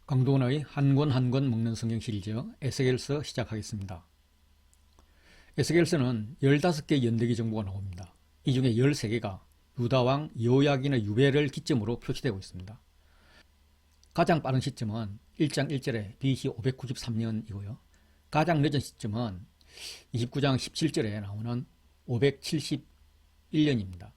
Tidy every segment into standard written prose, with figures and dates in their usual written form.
강동원의 한 권 한 권 먹는 성경 시리즈 에스겔서 시작하겠습니다. 에스겔서는 15개의 연대기 정보가 나옵니다. 이 중에 13개가 유다왕 여호야긴의 유배를 기점으로 표시되고 있습니다. 가장 빠른 시점은 1장 1절에 BC 593년이고요. 가장 늦은 시점은 29장 17절에 나오는 571년입니다.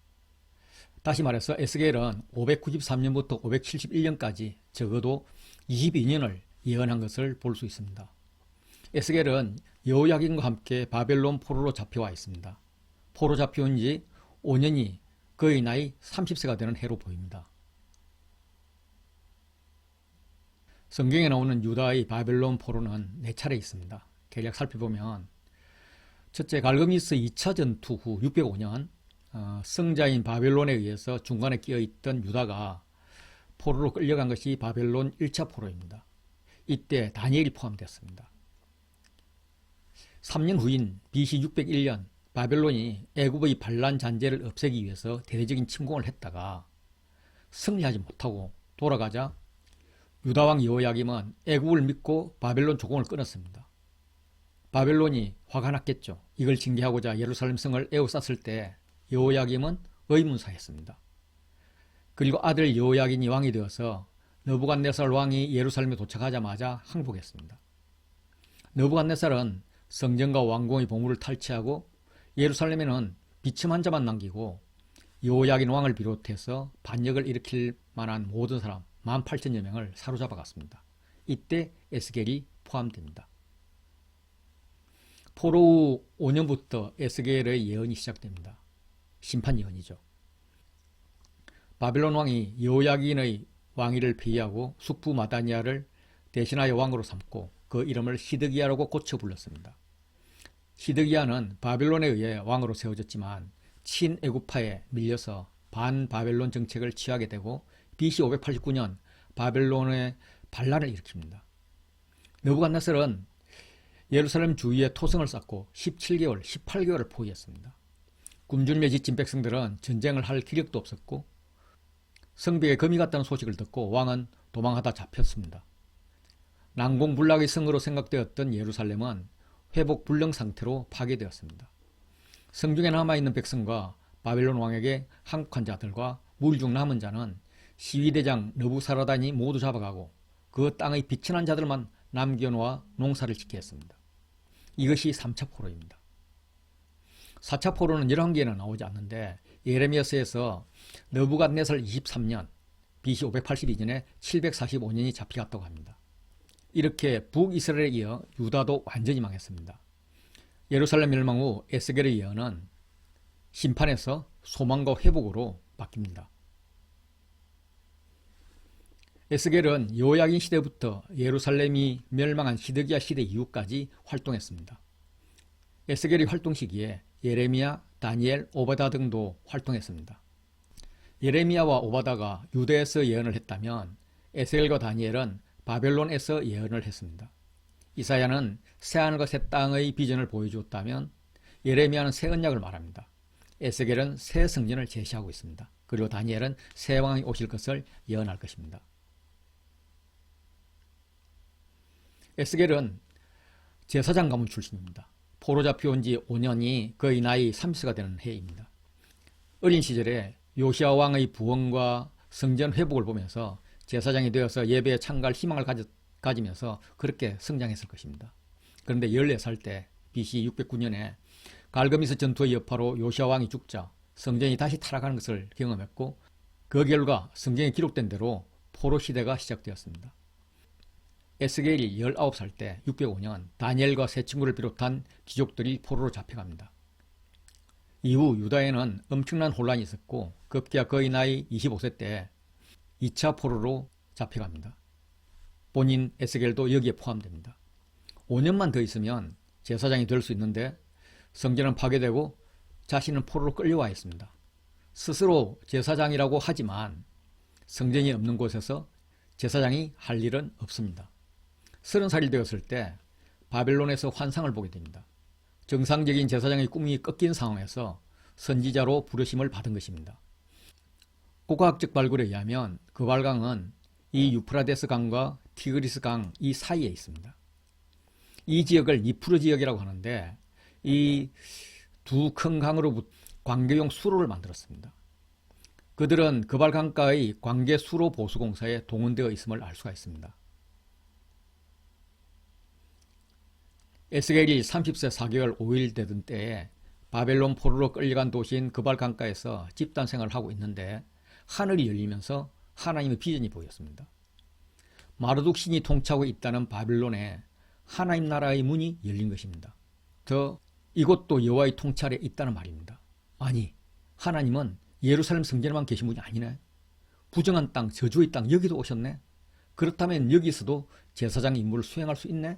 다시 말해서 에스겔은 593년부터 571년까지 적어도 22년을 예언한 것을 볼 수 있습니다. 에스겔은 여호야긴과 함께 바벨론 포로로 잡혀와 있습니다. 포로 잡혀온 지 5년이 그의 나이 30세가 되는 해로 보입니다. 성경에 나오는 유다의 바벨론 포로는 4차례 있습니다. 대략 살펴보면 첫째, 갈그미스 2차 전투 후 605년 승자인 바벨론에 의해서 중간에 끼어있던 유다가 포로로 끌려간 것이 바벨론 1차 포로입니다. 이때 다니엘이 포함되었습니다. 3년 후인 BC 601년 바벨론이 애굽의 반란 잔재를 없애기 위해서 대대적인 침공을 했다가 승리하지 못하고 돌아가자 유다왕 여호야김은 애굽을 믿고 바벨론 조공을 끊었습니다. 바벨론이 화가 났겠죠. 이걸 징계하고자 예루살렘 성을 에워쌌을 때 여호야김은 의문사했습니다. 그리고 아들 여호야긴이 왕이 되어서 느부갓네살 왕이 예루살렘에 도착하자마자 항복했습니다. 느부갓네살은 성전과 왕궁의 보물을 탈취하고 예루살렘에는 비참한 자만 남기고 여호야긴 왕을 비롯해서 반역을 일으킬 만한 모든 사람 18,000여 명을 사로잡아갔습니다. 이때 에스겔이 포함됩니다. 포로 후 5년부터 에스겔의 예언이 시작됩니다. 심판 예언이죠. 바벨론 왕이 여호야긴의 왕위를 폐위하고 숙부 마다니아를 대신하여 왕으로 삼고 그 이름을 시드기야라고 고쳐 불렀습니다. 시드기야는 바벨론에 의해 왕으로 세워졌지만 친애굽파에 밀려서 반바벨론 정책을 취하게 되고 BC 589년 바벨론의 반란을 일으킵니다. 느부갓네살은 예루살렘 주위에 토성을 쌓고 17개월, 18개월을 포위했습니다. 굶주림에 지친 백성들은 전쟁을 할 기력도 없었고 성벽에 금이 갔다는 소식을 듣고 왕은 도망하다 잡혔습니다. 난공불락의 성으로 생각되었던 예루살렘은 회복 불능 상태로 파괴되었습니다. 성중에 남아있는 백성과 바벨론 왕에게 항복한 자들과 무리 중 남은 자는 시위대장 느부사라단이 모두 잡아가고 그 땅의 비천한 자들만 남겨놓아 농사를 짓게 했습니다. 이것이 3차 포로입니다. 4차 포로는 11개는 나오지 않는데 예레미야서에서 느부갓네살 23년 BC 582년에 745년이 잡혀갔다고 합니다. 이렇게 북이스라엘에 이어 유다도 완전히 망했습니다. 예루살렘 멸망 후 에스겔의 예언은 심판에서 소망과 회복으로 바뀝니다. 에스겔은 여호야긴 시대부터 예루살렘이 멸망한 시드기야 시대 이후까지 활동했습니다. 에스겔의 활동 시기에 예레미야, 다니엘, 오바다 등도 활동했습니다. 예레미야와 오바다가 유대에서 예언을 했다면 에스겔과 다니엘은 바벨론에서 예언을 했습니다. 이사야는 새하늘과 새 땅의 비전을 보여주었다면 예레미야는 새 언약을 말합니다. 에스겔은 새 성전을 제시하고 있습니다. 그리고 다니엘은 새 왕이 오실 것을 예언할 것입니다. 에스겔은 제사장 가문 출신입니다. 포로 잡혀온 지 5년이 그의 나이 30세가 되는 해입니다. 어린 시절에 요시야 왕의 부흥과 성전 회복을 보면서 제사장이 되어서 예배에 참가할 희망을 가지면서 그렇게 성장했을 것입니다. 그런데 14살 때 BC 609년에 갈그미스 전투의 여파로 요시야 왕이 죽자 성전이 다시 타락하는 것을 경험했고 그 결과 성경에 기록된 대로 포로 시대가 시작되었습니다. 에스겔이 19살 때 605년 다니엘과 세 친구를 비롯한 귀족들이 포로로 잡혀갑니다. 이후 유다에는 엄청난 혼란이 있었고 급기야 그의 나이 25세 때 2차 포로로 잡혀갑니다. 본인 에스겔도 여기에 포함됩니다. 5년만 더 있으면 제사장이 될 수 있는데 성전은 파괴되고 자신은 포로로 끌려와 있습니다. 스스로 제사장이라고 하지만 성전이 없는 곳에서 제사장이 할 일은 없습니다. 30살이 되었을 때 바벨론에서 환상을 보게 됩니다. 정상적인 제사장의 꿈이 꺾인 상황에서 선지자로 부르심을 받은 것입니다. 고고학적 발굴에 의하면 그 발광은 이 유프라데스 강과 티그리스 강 이 사이에 있습니다. 이 지역을 니프루 지역이라고 하는데 이 두 큰 강으로부터 관계용 수로를 만들었습니다. 그들은 그발 강가의 관계 수로 보수 공사에 동원되어 있음을 알 수가 있습니다. 에스겔이 30세 4개월 5일 되던 때에 바벨론 포로로 끌려간 도시인 그발 강가에서 집단 생활을 하고 있는데 하늘이 열리면서 하나님의 비전이 보였습니다. 마르둑 신이 통치하고 있다는 바벨론에 하나님 나라의 문이 열린 것입니다. 더 이곳도 여호와의 통치 아래 있다는 말입니다. 아니, 하나님은 예루살렘 성전에만 계신 분이 아니네. 부정한 땅, 저주의 땅 여기도 오셨네. 그렇다면 여기서도 제사장 임무를 수행할 수 있네.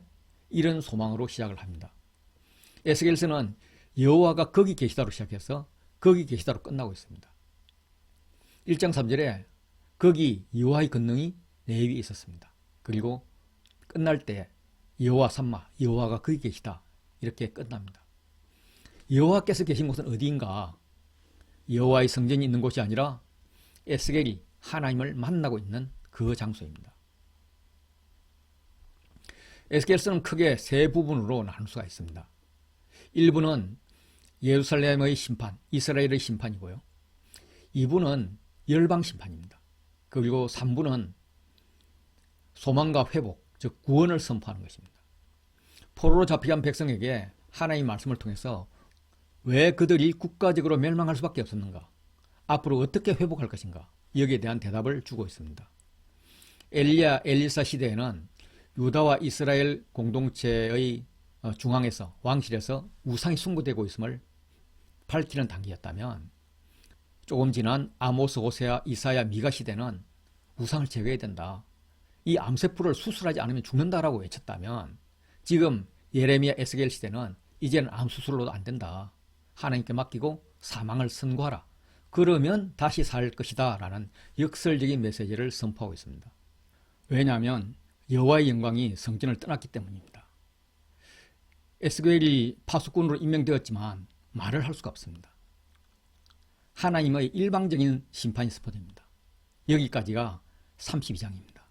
이런 소망으로 시작을 합니다. 에스겔서는 여호와가 거기 계시다로 시작해서 거기 계시다로 끝나고 있습니다. 1장 3절에 거기 여호와의 권능이 내 위에 있었습니다. 그리고 끝날 때 여호와 삼마, 여호와가 거기 계시다 이렇게 끝납니다. 여호와께서 계신 곳은 어디인가? 여호와의 성전이 있는 곳이 아니라 에스겔이 하나님을 만나고 있는 그 장소입니다. 에스겔서는 크게 세 부분으로 나눌 수가 있습니다. 1부는 예루살렘의 심판, 이스라엘의 심판이고요. 2부는 열방 심판입니다. 그리고 3부는 소망과 회복, 즉 구원을 선포하는 것입니다. 포로로 잡혀간 백성에게 하나님의 말씀을 통해서 왜 그들이 국가적으로 멸망할 수밖에 없었는가? 앞으로 어떻게 회복할 것인가? 여기에 대한 대답을 주고 있습니다. 엘리야, 엘리사 시대에는 유다와 이스라엘 공동체의 중앙에서 왕실에서 우상이 숭배되고 있음을 밝히는 단계였다면 조금 지난 아모스, 호세아, 이사야, 미가 시대는 우상을 제거해야 된다. 이 암세포를 수술하지 않으면 죽는다라고 외쳤다면 지금 예레미야, 에스겔 시대는 이제는 암 수술로도 안 된다. 하나님께 맡기고 사망을 선고하라. 그러면 다시 살 것이다 라는 역설적인 메시지를 선포하고 있습니다. 왜냐하면 여호와의 영광이 성전을 떠났기 때문입니다. 에스겔이 파수꾼으로 임명되었지만 말을 할 수가 없습니다. 하나님의 일방적인 심판이 선포됩니다. 여기까지가 32장입니다.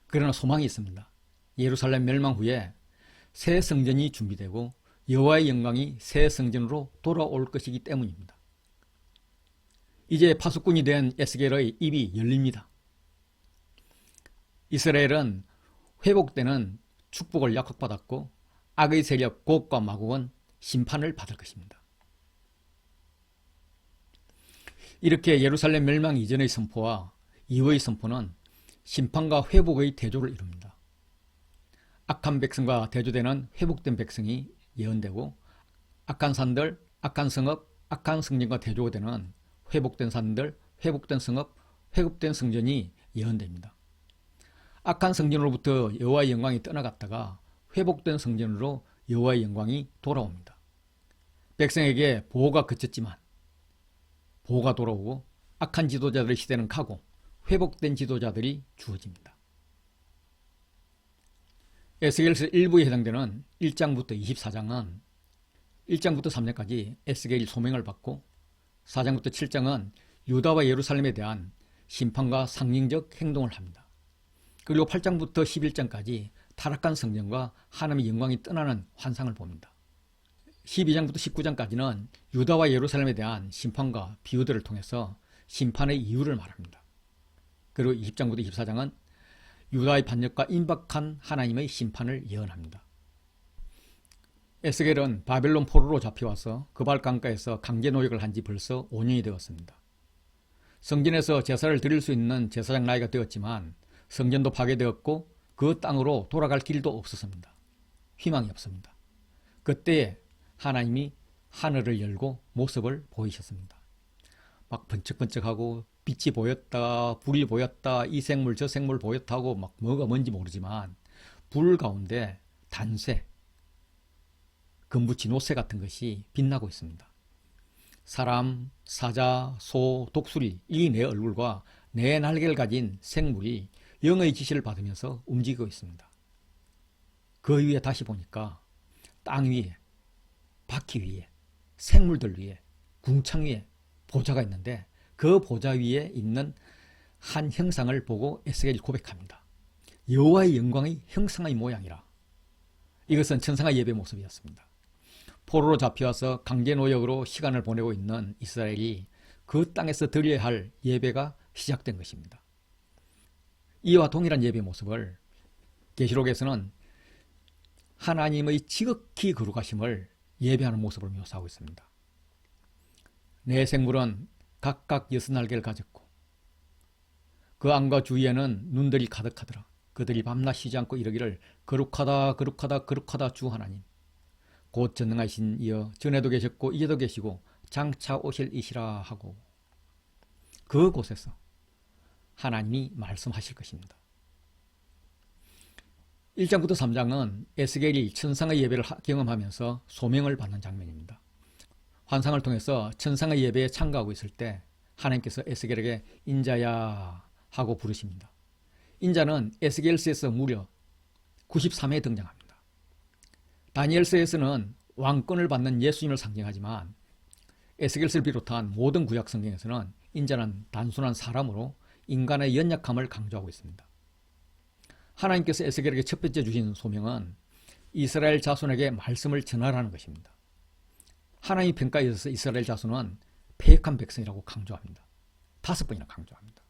그러나 소망이 있습니다. 예루살렘 멸망 후에 새 성전이 준비되고 여호와의 영광이 새 성전으로 돌아올 것이기 때문입니다. 이제 파수꾼이 된 에스겔의 입이 열립니다. 이스라엘은 회복되는 축복을 약속받았고 악의 세력 곡과 마곡은 심판을 받을 것입니다. 이렇게 예루살렘 멸망 이전의 선포와 이후의 선포는 심판과 회복의 대조를 이룹니다. 악한 백성과 대조되는 회복된 백성이 예언되고 악한 산들, 악한 성읍, 악한 성전과 대조가 되는 회복된 산들, 회복된 성읍, 회복된 성전이 예언됩니다. 악한 성전으로부터 여호와의 영광이 떠나갔다가 회복된 성전으로 여호와의 영광이 돌아옵니다. 백성에게 보호가 그쳤지만 보호가 돌아오고 악한 지도자들의 시대는 가고 회복된 지도자들이 주어집니다. 에스겔서 1부에 해당되는 1장부터 24장은 1장부터 3장까지 에스겔이 소명을 받고 4장부터 7장은 유다와 예루살렘에 대한 심판과 상징적 행동을 합니다. 그리고 8장부터 11장까지 타락한 성전과 하나님의 영광이 떠나는 환상을 봅니다. 12장부터 19장까지는 유다와 예루살렘에 대한 심판과 비유들을 통해서 심판의 이유를 말합니다. 그리고 20장부터 24장은 유다의 반역과 임박한 하나님의 심판을 예언합니다. 에스겔은 바벨론 포로로 잡혀와서 그발 강가에서 강제 노역을 한 지 벌써 5년이 되었습니다. 성전에서 제사를 드릴 수 있는 제사장 나이가 되었지만 성전도 파괴되었고 그 땅으로 돌아갈 길도 없었습니다. 희망이 없습니다. 그때 하나님이 하늘을 열고 모습을 보이셨습니다. 막 번쩍번쩍하고 빛이 보였다, 불이 보였다, 이 생물 저 생물 보였다고 막 뭐가 뭔지 모르지만 불 가운데 단새, 금붙이 노새 같은 것이 빛나고 있습니다. 사람, 사자, 소, 독수리 이 네 얼굴과 네 날개를 가진 생물이 영의 지시를 받으면서 움직이고 있습니다. 그 위에 다시 보니까 땅 위에, 바퀴 위에, 생물들 위에, 궁창 위에 보좌가 있는데 그 보좌 위에 있는 한 형상을 보고 에스겔이 고백합니다. 여호와의 영광이 형상의 모양이라. 이것은 천상의 예배 모습이었습니다. 포로로 잡혀와서 강제노역으로 시간을 보내고 있는 이스라엘이 그 땅에서 드려야 할 예배가 시작된 것입니다. 이와 동일한 예배 모습을 계시록에서는 하나님의 지극히 거룩하심을 예배하는 모습을 묘사하고 있습니다. 네 생물은 각각 6날개를 가졌고 그 안과 주위에는 눈들이 가득하더라. 그들이 밤낮 쉬지 않고 이르기를 거룩하다 거룩하다 거룩하다 주 하나님, 곧 전능하신 이여 전에도 계셨고 이제도 계시고 장차 오실 이시라 하고, 그곳에서 하나님이 말씀하실 것입니다. 1장부터 3장은 에스겔이 천상의 예배를 경험하면서 소명을 받는 장면입니다. 환상을 통해서 천상의 예배에 참가하고 있을 때 하나님께서 에스겔에게 인자야 하고 부르십니다. 인자는 에스겔서에서 무려 93회 등장합니다. 다니엘서에서는 왕권을 받는 예수님을 상징하지만 에스겔서를 비롯한 모든 구약 성경에서는 인자는 단순한 사람으로 인간의 연약함을 강조하고 있습니다. 하나님께서 에스겔에게 첫 번째 주신 소명은 이스라엘 자손에게 말씀을 전하라는 것입니다. 하나님의 평가에 있어서 이스라엘 자손은 패역한 백성이라고 강조합니다. 5번이나 강조합니다.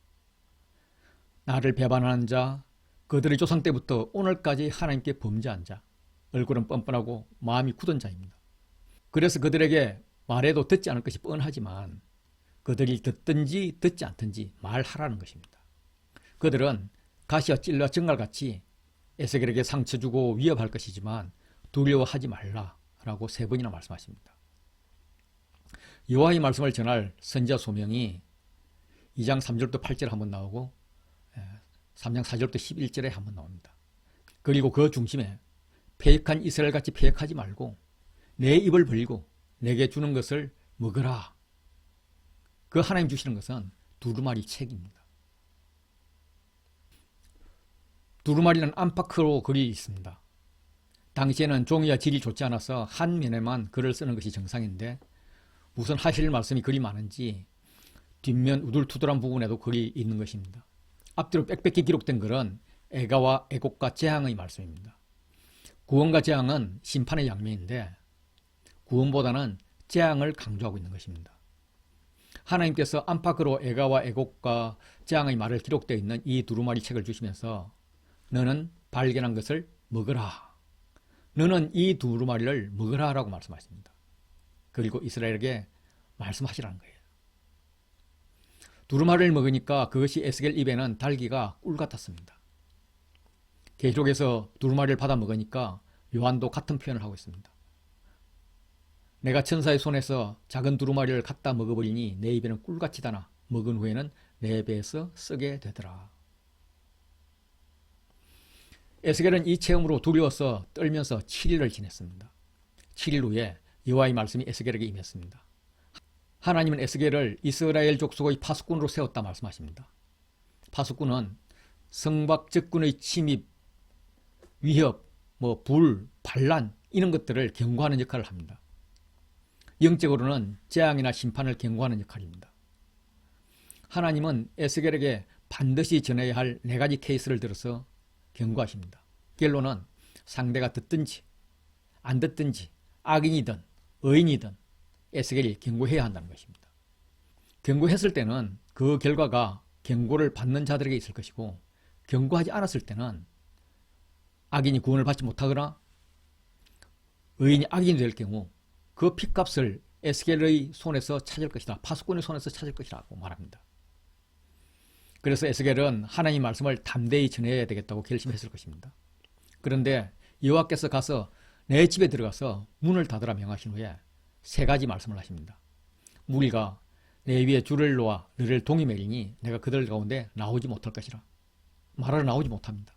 나를 배반하는 자, 그들의 조상 때부터 오늘까지 하나님께 범죄한 자, 얼굴은 뻔뻔하고 마음이 굳은 자입니다. 그래서 그들에게 말해도 듣지 않을 것이 뻔하지만 그들이 듣든지 듣지 않든지 말하라는 것입니다. 그들은 가시와 찔러 정갈같이 에스겔에게 상처 주고 위협할 것이지만 두려워하지 말라라고 3번이나 말씀하십니다. 여호와의 말씀을 전할 선지자 소명이 2장 3절부터 8절에 한번 나오고 3장 4절부터 11절에 한번 나옵니다. 그리고 그 중심에 패역한 이스라엘같이 패역하지 말고 내 입을 벌리고 내게 주는 것을 먹으라. 그 하나님 주시는 것은 두루마리 책입니다. 두루마리는 안팎으로 글이 있습니다. 당시에는 종이와 질이 좋지 않아서 한 면에만 글을 쓰는 것이 정상인데 무슨 하실 말씀이 글이 많은지 뒷면 우둘투둘한 부분에도 글이 있는 것입니다. 앞뒤로 빽빽히 기록된 글은 애가와 애곡과 재앙의 말씀입니다. 구원과 재앙은 심판의 양면인데 구원보다는 재앙을 강조하고 있는 것입니다. 하나님께서 안팎으로 애가와 애곡과 재앙의 말을 기록되어 있는 이 두루마리 책을 주시면서 너는 발견한 것을 먹으라. 너는 이 두루마리를 먹으라 라고 말씀하십니다. 그리고 이스라엘에게 말씀하시라는 거예요. 두루마리를 먹으니까 그것이 에스겔 입에는 달기가 꿀 같았습니다. 계시록에서 두루마리를 받아 먹으니까 요한도 같은 표현을 하고 있습니다. 내가 천사의 손에서 작은 두루마리를 갖다 먹어버리니 내 입에는 꿀같이 다나 먹은 후에는 내 배에서 쓰게 되더라. 에스겔은 이 체험으로 두려워서 떨면서 7일을 지냈습니다. 7일 후에 여호와의 말씀이 에스겔에게 임했습니다. 하나님은 에스겔을 이스라엘 족속의 파수꾼으로 세웠다 말씀하십니다. 파수꾼은 성박 적군의 침입, 위협, 불, 반란 이런 것들을 경고하는 역할을 합니다. 영적으로는 재앙이나 심판을 경고하는 역할입니다. 하나님은 에스겔에게 반드시 전해야 할 4가지 케이스를 들어서 경고하십니다. 결론은 상대가 듣든지 안 듣든지 악인이든 의인이든 에스겔이 경고해야 한다는 것입니다. 경고했을 때는 그 결과가 경고를 받는 자들에게 있을 것이고 경고하지 않았을 때는 악인이 구원을 받지 못하거나 의인이 악인이 될 경우 그 핏값을 에스겔의 손에서 찾을 것이다. 파수꾼의 손에서 찾을 것이라고 말합니다. 그래서 에스겔은 하나님의 말씀을 담대히 전해야 되겠다고 결심했을 것입니다. 그런데 여호와께서 가서 내 집에 들어가서 문을 닫으라 명하신 후에 3가지 말씀을 하십니다. 무리가 내 위에 줄을 놓아 너를 동이 매리니 내가 그들 가운데 나오지 못할 것이라. 말하러 나오지 못합니다.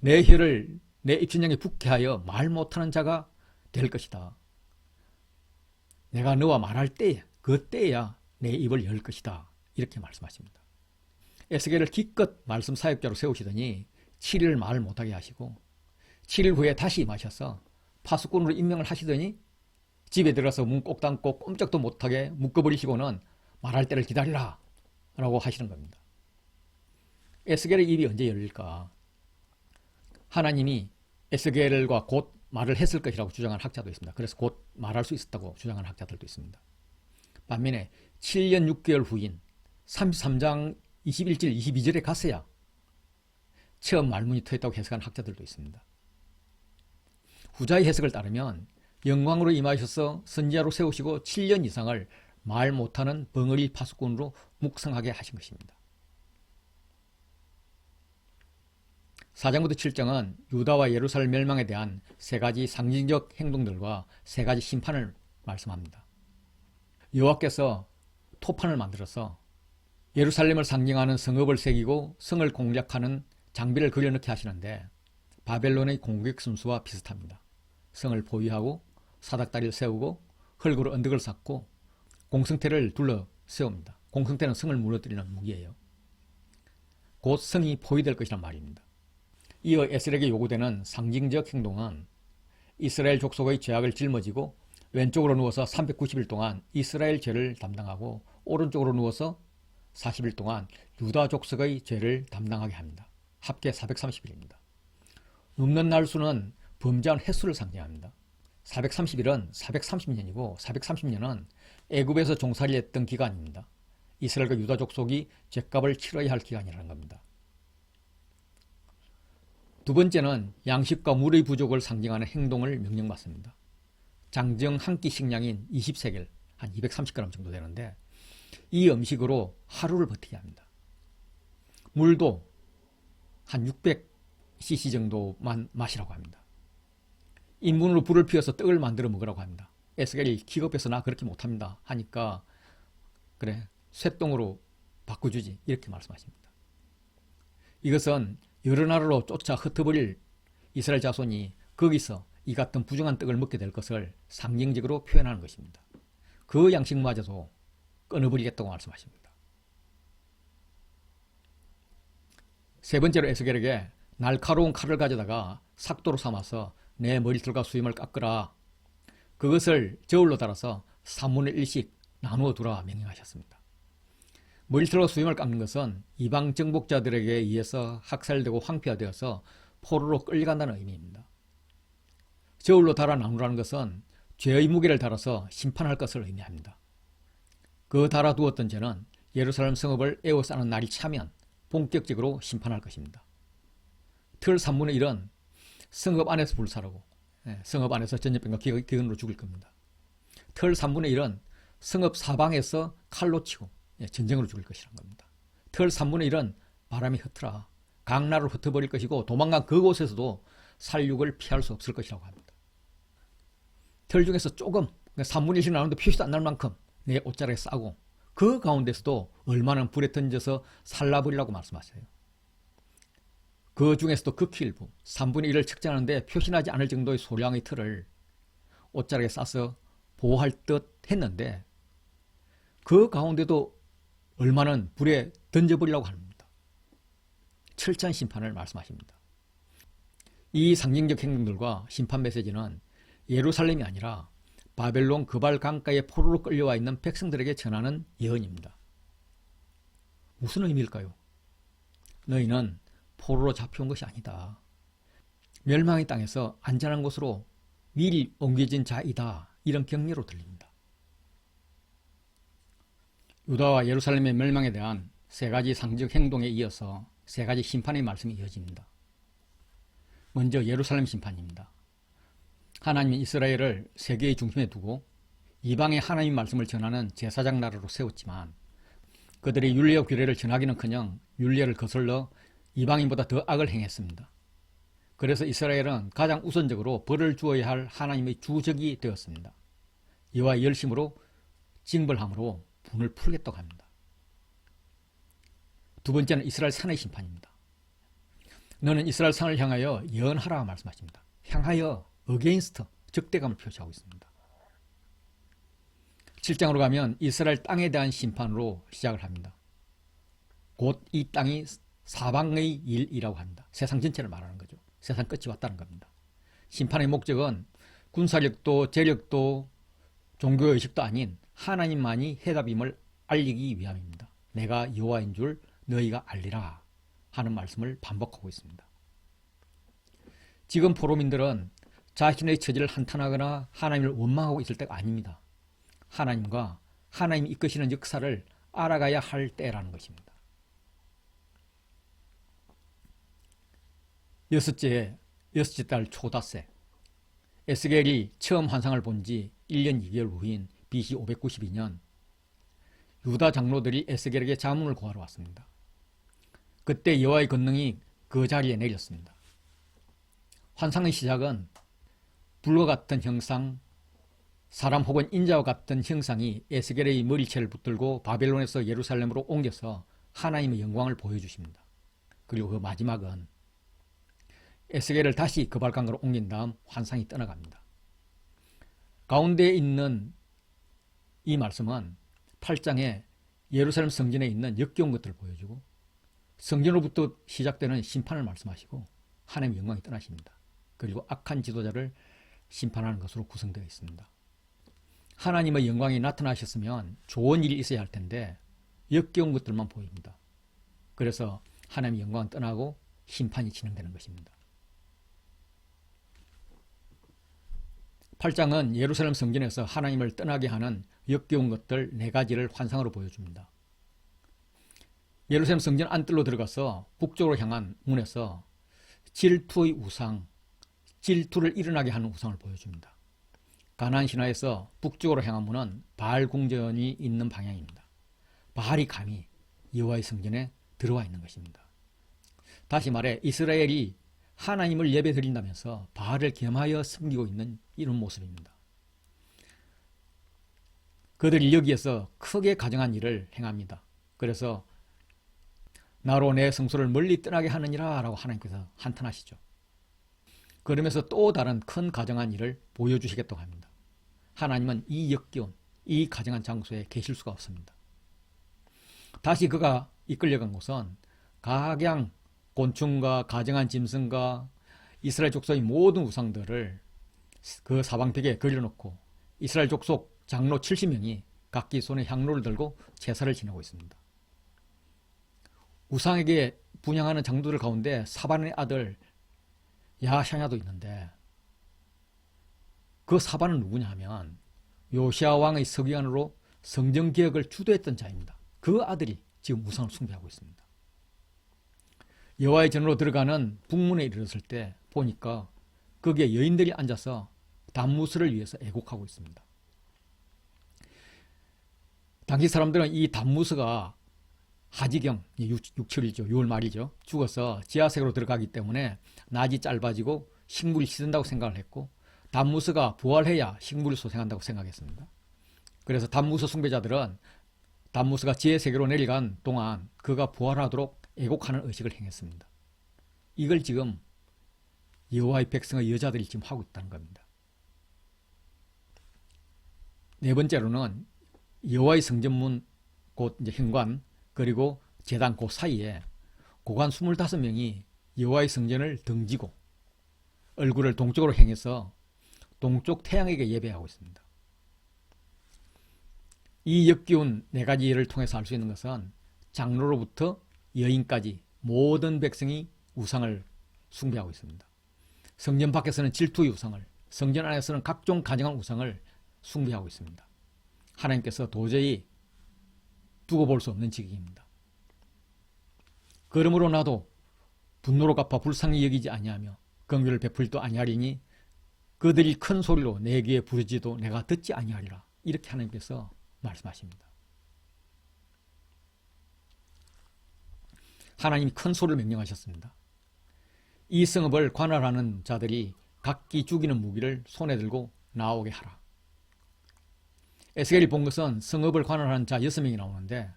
내 혀를 내 입천장에 붙게 하여 말 못하는 자가 될 것이다. 내가 너와 말할 때에 그 때에야 내 입을 열 것이다. 이렇게 말씀하십니다. 에스겔을 기껏 말씀 사역자로 세우시더니 7일 말을 못하게 하시고 7일 후에 다시 임하셔서 파수꾼으로 임명을 하시더니 집에 들어가서 문 꼭 닫고 꼼짝도 못하게 묶어버리시고는 말할 때를 기다리라 라고 하시는 겁니다. 에스겔의 입이 언제 열릴까? 하나님이 에스겔과 곧 말을 했을 것이라고 주장하는 학자도 있습니다. 그래서 곧 말할 수 있었다고 주장하는 학자들도 있습니다. 반면에 7년 6개월 후인 33장 21절 22절에 갔어야 처음 말문이 트였다고 해석하는 학자들도 있습니다. 후자의 해석을 따르면 영광으로 임하셔서 선지자로 세우시고 7년 이상을 말 못하는 벙어리 파수꾼으로 묵성하게 하신 것입니다. 4장부터 7장은 유다와 예루살렘 멸망에 대한 세 가지 상징적 행동들과 세 가지 심판을 말씀합니다. 여호와께서 토판을 만들어서 예루살렘을 상징하는 성읍을 새기고 성을 공략하는 장비를 그려넣게 하시는데 바벨론의 공격 순수와 비슷합니다. 성을 포위하고 사닥다리를 세우고 흙으로 언덕을 쌓고 공성태를 둘러 세웁니다. 공성태는 성을 무너뜨리는 무기예요. 곧 성이 포위될 것이란 말입니다. 이어 에스겔에게 요구되는 상징적 행동은 이스라엘 족속의 죄악을 짊어지고 왼쪽으로 누워서 390일 동안 이스라엘 죄를 담당하고 오른쪽으로 누워서 40일 동안 유다 족속의 죄를 담당하게 합니다. 합계 430일입니다. 눕는 날수는 범죄한 횟수를 상징합니다. 430일은 430년이고 430년은 애굽에서 종살이했던 기간입니다. 이스라엘과 유다 족속이 죄값을 치러야 할 기간이라는 겁니다. 두 번째는 양식과 물의 부족을 상징하는 행동을 명령받습니다. 장정 한 끼 식량인 20세겔, 한 230g 정도 되는데 이 음식으로 하루를 버티게 합니다. 물도 한 600cc 정도만 마시라고 합니다. 인분으로 불을 피워서 떡을 만들어 먹으라고 합니다. 에스겔이 기겁해서 나 그렇게 못합니다 하니까 그래 쇠똥으로 바꿔주지 이렇게 말씀하십니다. 이것은 여러 나라로 쫓아 흩어버릴 이스라엘 자손이 거기서 이 같은 부정한 떡을 먹게 될 것을 상징적으로 표현하는 것입니다. 그 양식마저도 끊어버리겠다고 말씀하십니다. 세 번째로 에스겔에게 날카로운 칼을 가져다가 삭도로 삼아서 내 머리털과 수염을 깎으라. 그것을 저울로 달아서 3분의 1씩 나누어 두라 명령하셨습니다. 머리털과 수염을 깎는 것은 이방 정복자들에게 의해서 학살되고 황폐화되어서 포로로 끌려간다는 의미입니다. 저울로 달아 나누라는 것은 죄의 무게를 달아서 심판할 것을 의미합니다. 그 달아두었던 죄는 예루살렘 성읍을 에워싸는 날이 차면 본격적으로 심판할 것입니다. 틀 3분의 1은 성읍 안에서 불사르고 성읍 안에서 전염병과 기근으로 죽을 겁니다. 틀 3분의 1은 성읍 사방에서 칼로 치고 전쟁으로 죽을 것이란 겁니다. 틀 3분의 1은 바람이 흩트라 강나라로 흩어버릴 것이고 도망간 그곳에서도 살육을 피할 수 없을 것이라고 합니다. 틀 중에서 조금 3분의 1씩 나누는데 표시도 안 날 만큼 내 옷자락에 싸고 그 가운데서도 얼마나 불에 던져서 살라버리라고 말씀하셔요. 그 중에서도 극히 일부 3분의 1을 측정하는데 표시나지 않을 정도의 소량의 틀을 옷자락에 싸서 보호할 듯 했는데 그 가운데도 얼마는 불에 던져버리려고 합니다. 철저한 심판을 말씀하십니다. 이 상징적 행동들과 심판 메시지는 예루살렘이 아니라 바벨론 그발 강가에 포로로 끌려와 있는 백성들에게 전하는 예언입니다. 무슨 의미일까요? 너희는 포로로 잡혀온 것이 아니다. 멸망의 땅에서 안전한 곳으로 미리 옮겨진 자이다. 이런 격려로 들립니다. 유다와 예루살렘의 멸망에 대한 세 가지 상징 행동에 이어서 세 가지 심판의 말씀이 이어집니다. 먼저 예루살렘 심판입니다. 하나님은 이스라엘을 세계의 중심에 두고 이방의 하나님 말씀을 전하는 제사장 나라로 세웠지만 그들이 율례와 규례를 전하기는커녕 율례를 거슬러 이방인보다 더 악을 행했습니다. 그래서 이스라엘은 가장 우선적으로 벌을 주어야 할 하나님의 주적이 되었습니다. 이와 열심으로 징벌함으로 분을 풀겠다고 합니다. 두 번째는 이스라엘 산의 심판입니다. 너는 이스라엘 산을 향하여 예언하라 말씀하십니다. 향하여 against 적대감을 표시하고 있습니다. 7장으로 가면 이스라엘 땅에 대한 심판으로 시작을 합니다. 곧 이 땅이 사방의 일이라고 합니다. 세상 전체를 말하는 거죠. 세상 끝이 왔다는 겁니다. 심판의 목적은 군사력도 재력도 종교의식도 아닌 하나님만이 해답임을 알리기 위함입니다. 내가 여호와인 줄 너희가 알리라. 하는 말씀을 반복하고 있습니다. 지금 포로민들은 자신의 처지를 한탄하거나 하나님을 원망하고 있을 때가 아닙니다. 하나님과 하나님이 이끄시는 역사를 알아가야 할 때라는 것입니다. 여섯째 달 초닷새, 에스겔이 처음 환상을 본 지 1년 2개월 후인 BC 592년 유다 장로들이 에스겔에게 자문을 구하러 왔습니다. 그때 여호와의 권능이 그 자리에 내렸습니다. 환상의 시작은 불과 같은 형상, 사람 혹은 인자와 같은 형상이 에스겔의 머리채를 붙들고 바벨론에서 예루살렘으로 옮겨서 하나님의 영광을 보여주십니다. 그리고 그 마지막은 에스겔을 다시 그발강으로 옮긴 다음 환상이 떠나갑니다. 가운데에 있는 이 말씀은 8장에 예루살렘 성전에 있는 역겨운 것들을 보여주고 성전으로부터 시작되는 심판을 말씀하시고 하나님의 영광이 떠나십니다. 그리고 악한 지도자를 심판하는 것으로 구성되어 있습니다. 하나님의 영광이 나타나셨으면 좋은 일이 있어야 할 텐데 역겨운 것들만 보입니다. 그래서 하나님의 영광은 떠나고 심판이 진행되는 것입니다. 8장은 예루살렘 성전에서 하나님을 떠나게 하는 역겨운 것들 4가지를 환상으로 보여줍니다. 예루살렘 성전 안뜰로 들어가서 북쪽으로 향한 문에서 질투의 우상, 질투를 일어나게 하는 우상을 보여줍니다. 가나안 신화에서 북쪽으로 향한 문은 바알 궁전이 있는 방향입니다. 바알이 감히 여호와의 성전에 들어와 있는 것입니다. 다시 말해 이스라엘이 하나님을 예배드린다면서 바알을 겸하여 섬기고 있는 이런 모습입니다. 그들이 여기에서 크게 가증한 일을 행합니다. 그래서 나로 내 성소를 멀리 떠나게 하느니라 라고 하나님께서 한탄하시죠. 그러면서 또 다른 큰 가증한 일을 보여주시겠다고 합니다. 하나님은 이 역겨운, 이 가증한 장소에 계실 수가 없습니다. 다시 그가 이끌려간 곳은 각양 곤충과 가증한 짐승과 이스라엘 족속의 모든 우상들을 그 사방벽에 걸려놓고 이스라엘 족속 장로 70명이 각기 손에 향로를 들고 제사를 지내고 있습니다. 우상에게 분향하는 장로들 가운데 사반의 아들 야샤냐도 있는데 그 사반은 누구냐 하면 요시아 왕의 서기관으로 성전개혁을 주도했던 자입니다. 그 아들이 지금 우상을 숭배하고 있습니다. 여호와의 전으로 들어가는 북문에 이르렀을 때 보니까 거기에 여인들이 앉아서 단무스를 위해서 애곡하고 있습니다. 당시 사람들은 이 단무스가 하지경, 6철이죠. 6월 말이죠. 죽어서 지하색으로 들어가기 때문에 낮이 짧아지고 식물이 시든다고 생각을 했고 단무스가 부활해야 식물이 소생한다고 생각했습니다. 그래서 단무스 숭배자들은 단무스가 지혜세계로 내려간 동안 그가 부활하도록 애곡하는 의식을 행했습니다. 이걸 지금 여호와의 백성의 여자들이 지금 하고 있다는 겁니다. 네 번째로는 여호와의 성전문 곧 이제 현관 그리고 제단 그 사이에 고관 25명이 여호와의 성전을 등지고 얼굴을 동쪽으로 향해서 동쪽 태양에게 예배하고 있습니다. 이 역기운 4가지 예를 통해서 알 수 있는 것은 장로로부터 여인까지 모든 백성이 우상을 숭배하고 있습니다. 성전 밖에서는 질투의 우상을, 성전 안에서는 각종 가증한 우상을 숭배하고 있습니다. 하나님께서 도저히 두고 볼 수 없는 지경입니다. 그러므로 나도 분노로 갚아 불쌍히 여기지 아니하며 긍휼을 베풀지도 아니하리니 그들이 큰 소리로 내 귀에 부르지도 내가 듣지 아니하리라. 이렇게 하나님께서 말씀하십니다. 하나님이 큰 소리를 명령하셨습니다. 이 성읍을 관할하는 자들이 각기 죽이는 무기를 손에 들고 나오게 하라. 에스겔이 본 것은 성읍을 관할하는 자 6명이 나오는데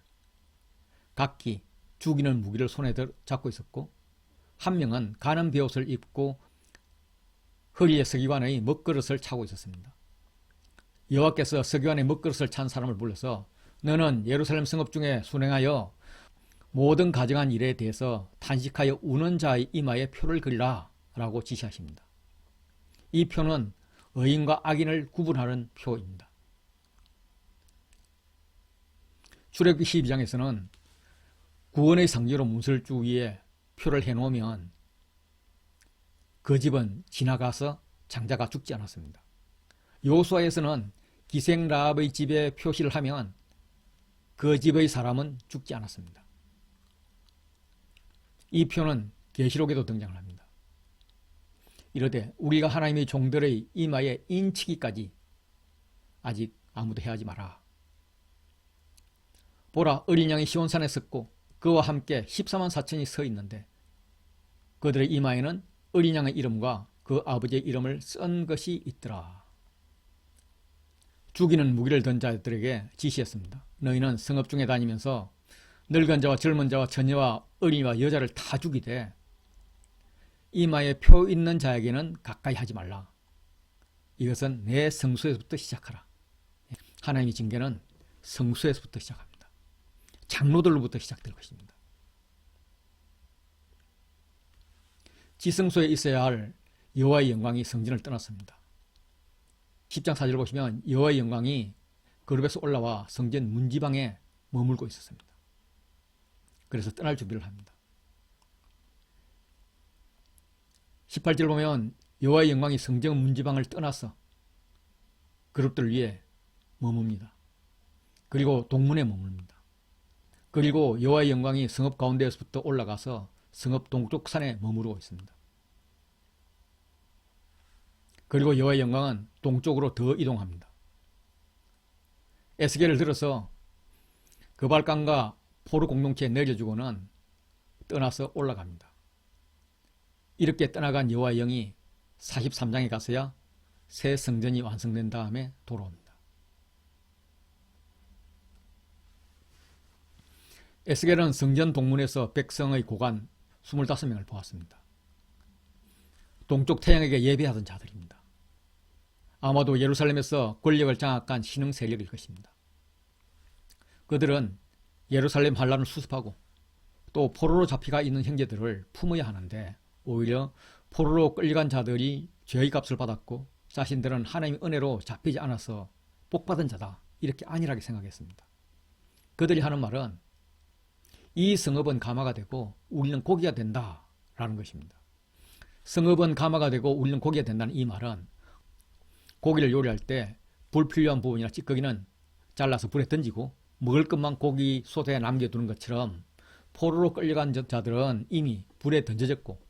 각기 죽이는 무기를 손에 잡고 있었고 한 명은 가는 베옷을 입고 허리에 서기관의 먹그릇을 차고 있었습니다. 여호와께서 서기관의 먹그릇을 찬 사람을 불러서 너는 예루살렘 성읍 중에 순행하여 모든 가증한 일에 대해서 탄식하여 우는 자의 이마에 표를 그리라 라고 지시하십니다. 이 표는 의인과 악인을 구분하는 표입니다. 출애굽기 12장에서는 구원의 상징으로 문설주 위에 표를 해놓으면 그 집은 지나가서 장자가 죽지 않았습니다. 여호수아에서는 기생 라합의 집에 표시를 하면 그 집의 사람은 죽지 않았습니다. 이 표는 계시록에도 등장을 합니다. 이르되 우리가 하나님의 종들의 이마에 인치기까지 아직 아무도 해하지 마라. 보라, 어린 양이 시온산에 섰고 그와 함께 14만 4천이 서 있는데 그들의 이마에는 어린 양의 이름과 그 아버지의 이름을 쓴 것이 있더라. 죽이는 무기를 든 자들에게 지시했습니다. 너희는 성읍 중에 다니면서 늙은 자와 젊은 자와 처녀와 어린이와 여자를 다 죽이되 이마에 표 있는 자에게는 가까이 하지 말라. 이것은 내 성소에서부터 시작하라. 하나님의 징계는 성소에서부터 시작합니다. 장로들로부터 시작될 것입니다. 지성소에 있어야 할 여호와의 영광이 성전을 떠났습니다. 10장 4절 보시면 여호와의 영광이 거룩에서 올라와 성전 문지방에 머물고 있었습니다. 그래서 떠날 준비를 합니다. 18절 보면 여호와의 영광이 성전 문지방을 떠나서 그룹들 위에 머뭅니다. 그리고 동문에 머뭅니다. 그리고 여호와의 영광이 성읍 가운데에서부터 올라가서 성읍 동쪽 산에 머무르고 있습니다. 그리고 여호와의 영광은 동쪽으로 더 이동합니다. 에스겔을 들어서 그발강과 포로 공동체에 내려주고는 떠나서 올라갑니다. 이렇게 떠나간 여호와의 영이 43장에 가서야 새 성전이 완성된 다음에 돌아옵니다. 에스겔은 성전 동문에서 백성의 고관 25명을 보았습니다. 동쪽 태양에게 예배하던 자들입니다. 아마도 예루살렘에서 권력을 장악한 신흥 세력일 것입니다. 그들은 예루살렘 반란을 수습하고 또 포로로 잡혀가 있는 형제들을 품어야 하는데 오히려 포로로 끌려간 자들이 죄의 값을 받았고 자신들은 하나님의 은혜로 잡히지 않아서 복받은 자다, 이렇게 안일하게 생각했습니다. 그들이 하는 말은 이 성읍은 가마가 되고 우리는 고기가 된다 라는 것입니다. 성읍은 가마가 되고 우리는 고기가 된다는 이 말은 고기를 요리할 때 불필요한 부분이나 찌꺼기는 잘라서 불에 던지고 먹을 것만 고기 솥에 남겨두는 것처럼 포로로 끌려간 자들은 이미 불에 던져졌고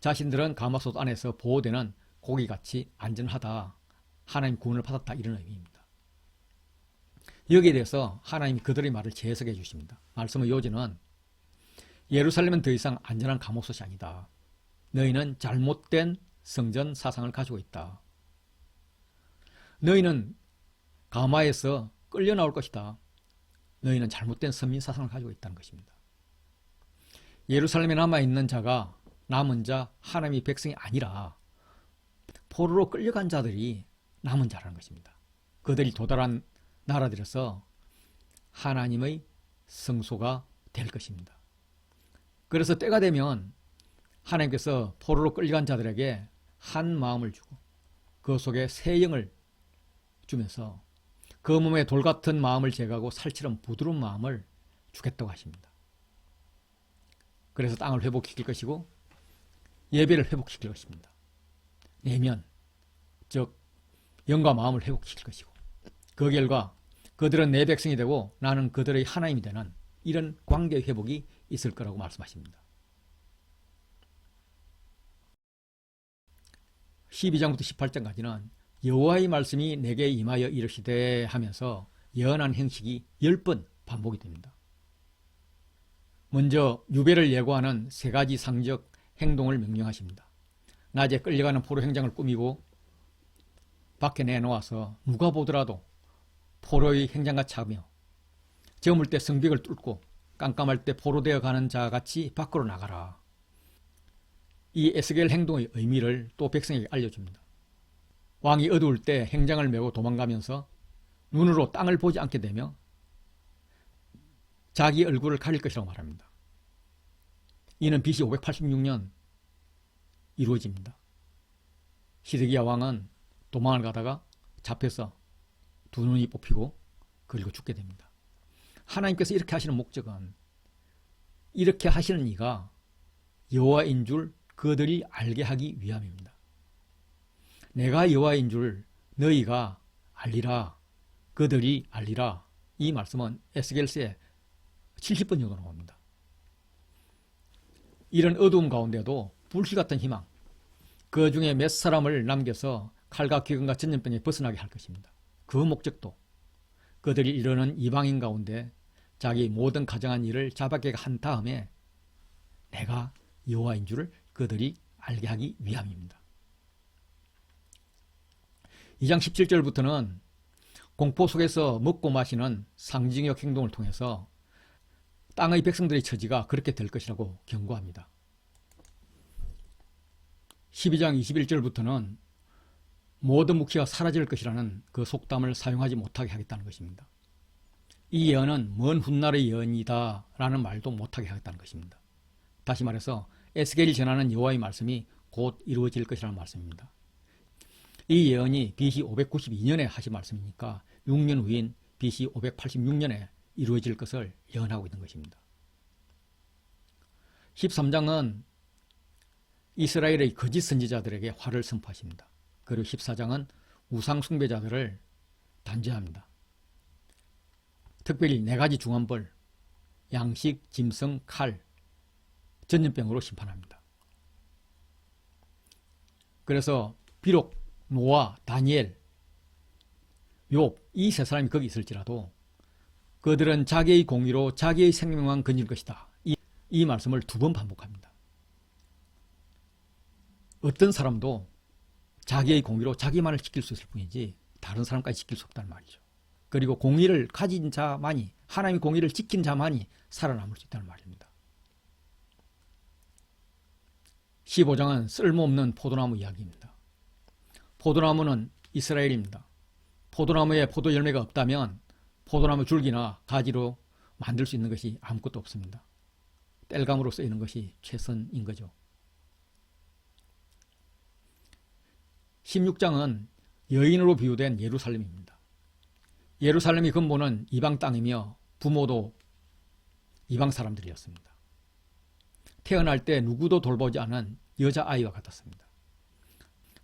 자신들은 가마솥 안에서 보호되는 고기같이 안전하다, 하나님 구원을 받았다, 이런 의미입니다. 여기에 대해서 하나님이 그들의 말을 재해석해 주십니다. 말씀의 요지는 예루살렘은 더 이상 안전한 감옥솥이 아니다. 너희는 잘못된 성전 사상을 가지고 있다. 너희는 가마에서 끌려 나올 것이다. 너희는 잘못된 선민 사상을 가지고 있다는 것입니다. 예루살렘에 남아있는 자가 남은 자, 하나님의 백성이 아니라 포로로 끌려간 자들이 남은 자라는 것입니다. 그들이 도달한 나라들에서 하나님의 성소가 될 것입니다. 그래서 때가 되면 하나님께서 포로로 끌려간 자들에게 한 마음을 주고 그 속에 새 영을 주면서 그 몸에 돌 같은 마음을 제거하고 살처럼 부드러운 마음을 주겠다고 하십니다. 그래서 땅을 회복시킬 것이고 예배를 회복시킬 것입니다. 내면, 즉 영과 마음을 회복시킬 것이고 그 결과 그들은 내 백성이 되고 나는 그들의 하나님이 되는 이런 관계 회복이 있을 거라고 말씀하십니다. 12장부터 18장까지는 여호와의 말씀이 내게 임하여 이르시되 하면서 예언한 형식이 10번 반복이 됩니다. 먼저 유배를 예고하는 세 가지 상적 행동을 명령하십니다. 낮에 끌려가는 포로 행장을 꾸미고 밖에 내놓아서 누가 보더라도 포로의 행장같이 하며 저물 때 성벽을 뚫고 깜깜할 때 포로되어 가는 자 같이 밖으로 나가라. 이 에스겔 행동의 의미를 또 백성에게 알려줍니다. 왕이 어두울 때 행장을 메고 도망가면서 눈으로 땅을 보지 않게 되며 자기 얼굴을 가릴 것이라고 말합니다. 이는 BC 586년 이루어집니다. 시드기야 왕은 도망을 가다가 잡혀서 두 눈이 뽑히고 그리고 죽게 됩니다. 하나님께서 이렇게 하시는 목적은 이렇게 하시는 이가 여호와인 줄 그들이 알게 하기 위함입니다. 내가 여호와인 줄 너희가 알리라, 그들이 알리라. 이 말씀은 에스겔서에 70번 정도 나옵니다. 이런 어두움 가운데도 불씨 같은 희망, 그 중에 몇 사람을 남겨서 칼과 기근과 전염병에 벗어나게 할 것입니다. 그 목적도 그들이 이르는 이방인 가운데 자기 모든 가정한 일을 자박하게 한 다음에 내가 여호와인 줄을 그들이 알게 하기 위함입니다. 2장 17절부터는 공포 속에서 먹고 마시는 상징적 행동을 통해서 땅의 백성들의 처지가 그렇게 될 것이라고 경고합니다. 12장 21절부터는 모든 묵시가 사라질 것이라는 그 속담을 사용하지 못하게 하겠다는 것입니다. 이 예언은 먼 훗날의 예언이다 라는 말도 못하게 하겠다는 것입니다. 다시 말해서 에스겔이 전하는 여호와의 말씀이 곧 이루어질 것이라는 말씀입니다. 이 예언이 BC 592년에 하신 말씀이니까 6년 후인 BC 586년에 이루어질 것을 예언하고 있는 것입니다. 13장은 이스라엘의 거짓 선지자들에게 화를 선포하십니다. 그리고 14장은 우상 숭배자들을 단죄합니다. 특별히 4가지 중한벌, 양식, 짐승, 칼, 전염병으로 심판합니다. 그래서 비록 노아, 다니엘, 욥 이 3사람이 거기 있을지라도 그들은 자기의 공의로 자기의 생명만 건질 것이다. 이 말씀을 2번 반복합니다. 어떤 사람도 자기의 공의로 자기만을 지킬 수 있을 뿐이지 다른 사람까지 지킬 수 없다는 말이죠. 그리고 공의를 가진 자만이, 하나님의 공의를 지킨 자만이 살아남을 수 있다는 말입니다. 15장은 쓸모없는 포도나무 이야기입니다. 포도나무는 이스라엘입니다. 포도나무에 포도 열매가 없다면 포도나무 줄기나 가지로 만들 수 있는 것이 아무것도 없습니다. 땔감으로 쓰이는 것이 최선인 거죠. 16장은 여인으로 비유된 예루살렘입니다. 예루살렘의 근본은 이방 땅이며 부모도 이방 사람들이었습니다. 태어날 때 누구도 돌보지 않은 여자아이와 같았습니다.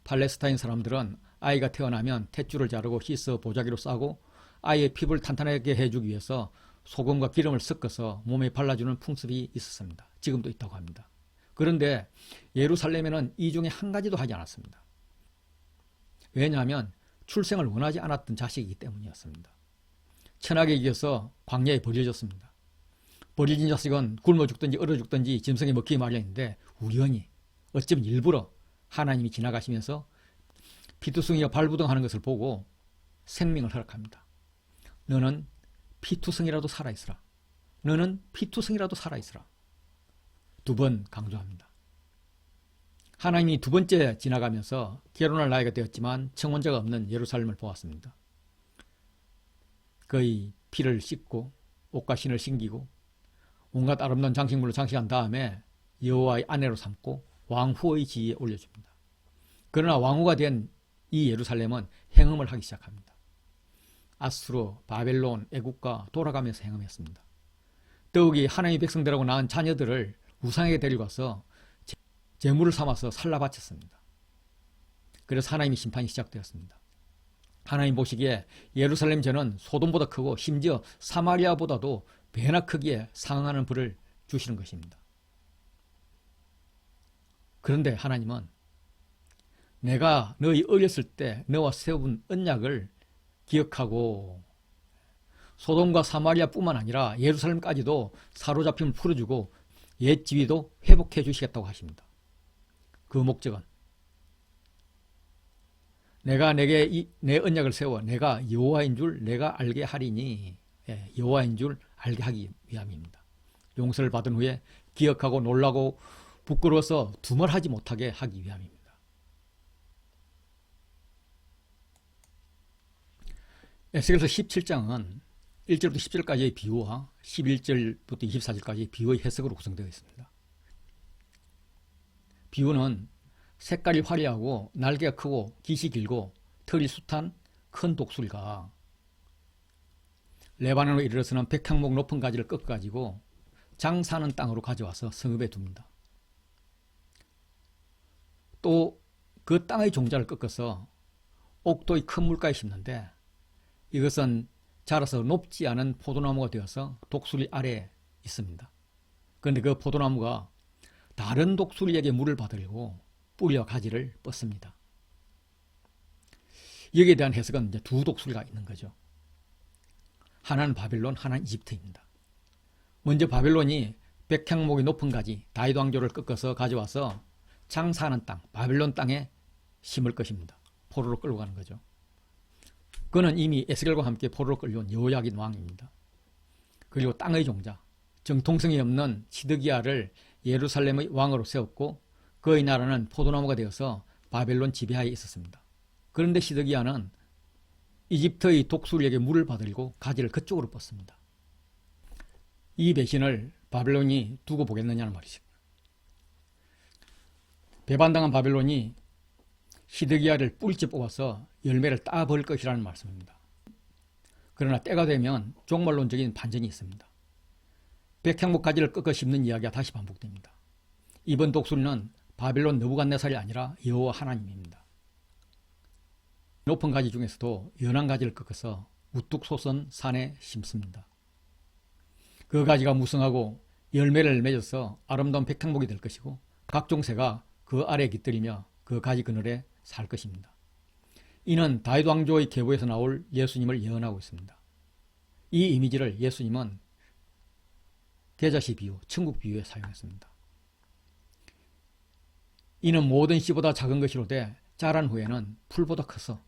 팔레스타인 사람들은 아이가 태어나면 탯줄을 자르고 씻어 보자기로 싸고 아이의 피부를 탄탄하게 해주기 위해서 소금과 기름을 섞어서 몸에 발라주는 풍습이 있었습니다. 지금도 있다고 합니다. 그런데 예루살렘에는 이 중에 한 가지도 하지 않았습니다. 왜냐하면 출생을 원하지 않았던 자식이기 때문이었습니다. 천하게 이겨서 광야에 버려졌습니다. 버려진 자식은 굶어 죽든지 얼어 죽든지 짐승에 먹히기 마련인데 우연히 어쩌면 일부러 하나님이 지나가시면서 피투성이가 발부둥하는 것을 보고 생명을 허락합니다. 너는 피투성이라도 살아있으라. 너는 피투성이라도 살아있으라. 2번 강조합니다. 하나님이 2번째 지나가면서 결혼할 나이가 되었지만 청혼자가 없는 예루살렘을 보았습니다. 그의 피를 씻고 옷과 신을 신기고 온갖 아름다운 장식물로 장식한 다음에 여호와의 아내로 삼고 왕후의 지위에 올려줍니다. 그러나 왕후가 된 이 예루살렘은 행음을 하기 시작합니다. 아수르, 바벨론, 애국과 돌아가면서 행음했습니다. 더욱이 하나님의 백성들하고 낳은 자녀들을 우상에게 데리고 가서 제물을 삼아서 살라 바쳤습니다. 그래서 하나님의 심판이 시작되었습니다. 하나님 보시기에 예루살렘 죄는 소돔보다 크고 심지어 사마리아보다도 배나 크기에 상응하는 벌을 주시는 것입니다. 그런데 하나님은 내가 너희 어렸을 때 너와 세운 언약을 기억하고 소돔과 사마리아뿐만 아니라 예루살렘까지도 사로잡힘을 풀어주고 옛 지위도 회복해 주시겠다고 하십니다. 그 목적은 내가 내게 내 언약을 세워 내가 여호와인 줄 내가 알게 하리니, 여호와인 줄 알게 하기 위함입니다. 용서를 받은 후에 기억하고 놀라고 부끄러워서 두말하지 못하게 하기 위함입니다. 에스겔서 17장은 1절부터 10절까지의 비유와 11절부터 24절까지의 비유의 해석으로 구성되어 있습니다. 비유는 색깔이 화려하고 날개가 크고 깃이 길고 털이 숱한 큰 독수리가 레바논으로 이르러서는 백향목 높은 가지를 꺾어가지고 장사하는 땅으로 가져와서 성읍에 둡니다. 또 그 땅의 종자를 꺾어서 옥토의 큰 물가에 심는데 이것은 자라서 높지 않은 포도나무가 되어서 독수리 아래에 있습니다. 그런데 그 포도나무가 다른 독수리에게 물을 받으려고 뿌리와 가지를 뻗습니다. 여기에 대한 해석은 이제 두 독수리가 있는 거죠. 하나는 바벨론, 하나는 이집트입니다. 먼저 바벨론이 백향목이 높은 가지 다윗 왕조를 꺾어서 가져와서 장사하는 땅, 바벨론 땅에 심을 것입니다. 포로로 끌고 가는 거죠. 그는 이미 에스겔과 함께 포로로 끌려온 여호야긴 왕입니다. 그리고 땅의 종자, 정통성이 없는 시드기야를 예루살렘의 왕으로 세웠고 그의 나라는 포도나무가 되어서 바벨론 지배하에 있었습니다. 그런데 시드기야는 이집트의 독수리에게 물을 받으려고 가지를 그쪽으로 뻗습니다. 이 배신을 바벨론이 두고 보겠느냐는 말이죠. 배반당한 바벨론이 시드기야를 뿌리째 뽑아서 열매를 따버릴 것이라는 말씀입니다. 그러나 때가 되면 종말론적인 반전이 있습니다. 백향목 가지를 꺾어 심는 이야기가 다시 반복됩니다. 이번 독수리는 바벨론 느부갓네살이 아니라 여호와 하나님입니다. 높은 가지 중에서도 연한 가지를 꺾어서 우뚝 솟은 산에 심습니다. 그 가지가 무성하고 열매를 맺어서 아름다운 백향목이 될 것이고 각종 새가 그 아래에 깃들이며 그 가지 그늘에 살 것입니다. 이는 다윗 왕조의 계보에서 나올 예수님을 예언하고 있습니다. 이 이미지를 예수님은 겨자씨 비유, 천국 비유에 사용했습니다. 이는 모든 씨보다 작은 것이로되 자란 후에는 풀보다 커서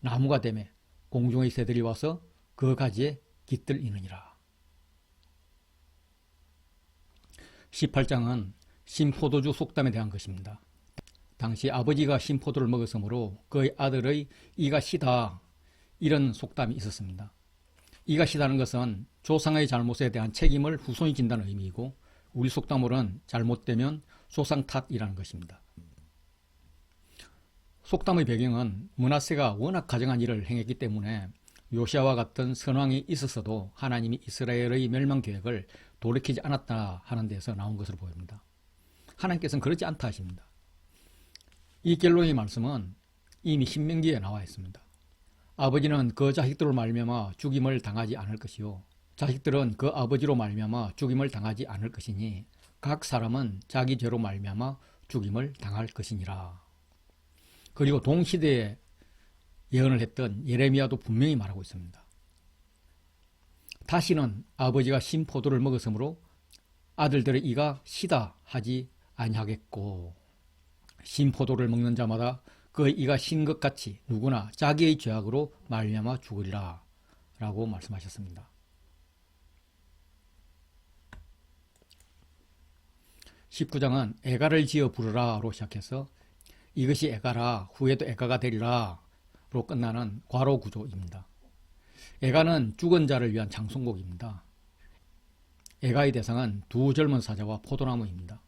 나무가 되매 공중의 새들이 와서 그 가지에 깃들이느니라. 18장은 신포도주 속담에 대한 것입니다. 당시 아버지가 신포도를 먹었으므로 그의 아들의 이가 시다, 이런 속담이 있었습니다. 이가 시다는 것은 조상의 잘못에 대한 책임을 후손이 진다는 의미이고 우리 속담으로는 잘못되면 조상 탓이라는 것입니다. 속담의 배경은 므낫세가 워낙 가증한 일을 행했기 때문에 요시아와 같은 선왕이 있었어도 하나님이 이스라엘의 멸망 계획을 돌이키지 않았다 하는 데서 나온 것으로 보입니다. 하나님께서는 그렇지 않다 하십니다. 이 갤로의 말씀은 이미 신명기에 나와 있습니다. 아버지는 그 자식들로 말미암아 죽임을 당하지 않을 것이요 자식들은 그 아버지로 말미암아 죽임을 당하지 않을 것이니 각 사람은 자기 죄로 말미암아 죽임을 당할 것이니라. 그리고 동시대에 예언을 했던 예레미야도 분명히 말하고 있습니다. 다시는 아버지가 신 포도를 먹었으므로 아들들의 이가 시다 하지 아니하겠고 신 포도를 먹는 자마다 그의 이가 신 것 같이 누구나 자기의 죄악으로 말미암아 죽으리라 라고 말씀하셨습니다. 19장은 애가를 지어 부르라로 시작해서 이것이 애가라 후에도 애가가 되리라 로 끝나는 괄호 구조입니다. 애가는 죽은 자를 위한 장송곡입니다. 애가의 대상은 두 젊은 사자와 포도나무입니다.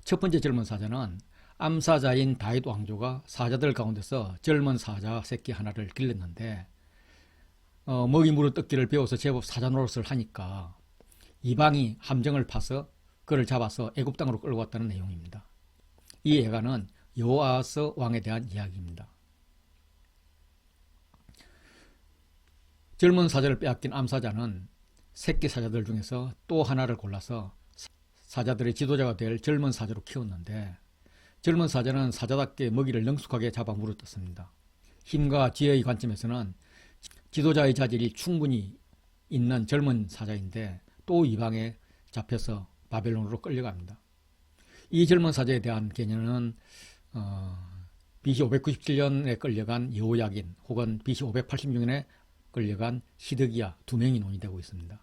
첫 번째 젊은 사자는 암사자인 다윗 왕조가 사자들 가운데서 젊은 사자 새끼 하나를 길렀는데 먹이 물을 뜯기를 배워서 제법 사자 노릇을 하니까 이방이 함정을 파서 그를 잡아서 애굽 땅으로 끌고 왔다는 내용입니다. 이 애가는 여호아스 왕에 대한 이야기입니다. 젊은 사자를 빼앗긴 암사자는 새끼 사자들 중에서 또 하나를 골라서 사자들의 지도자가 될 젊은 사자로 키웠는데 젊은 사자는 사자답게 먹이를 능숙하게 잡아 물어뜯습니다. 힘과 지혜의 관점에서는 지도자의 자질이 충분히 있는 젊은 사자인데 또 이방에 잡혀서 바벨론으로 끌려갑니다. 이 젊은 사자에 대한 개념은 BC 597년에 끌려간 여호야긴 혹은 BC 586년에 끌려간 시드기야 두 명이 논의되고 있습니다.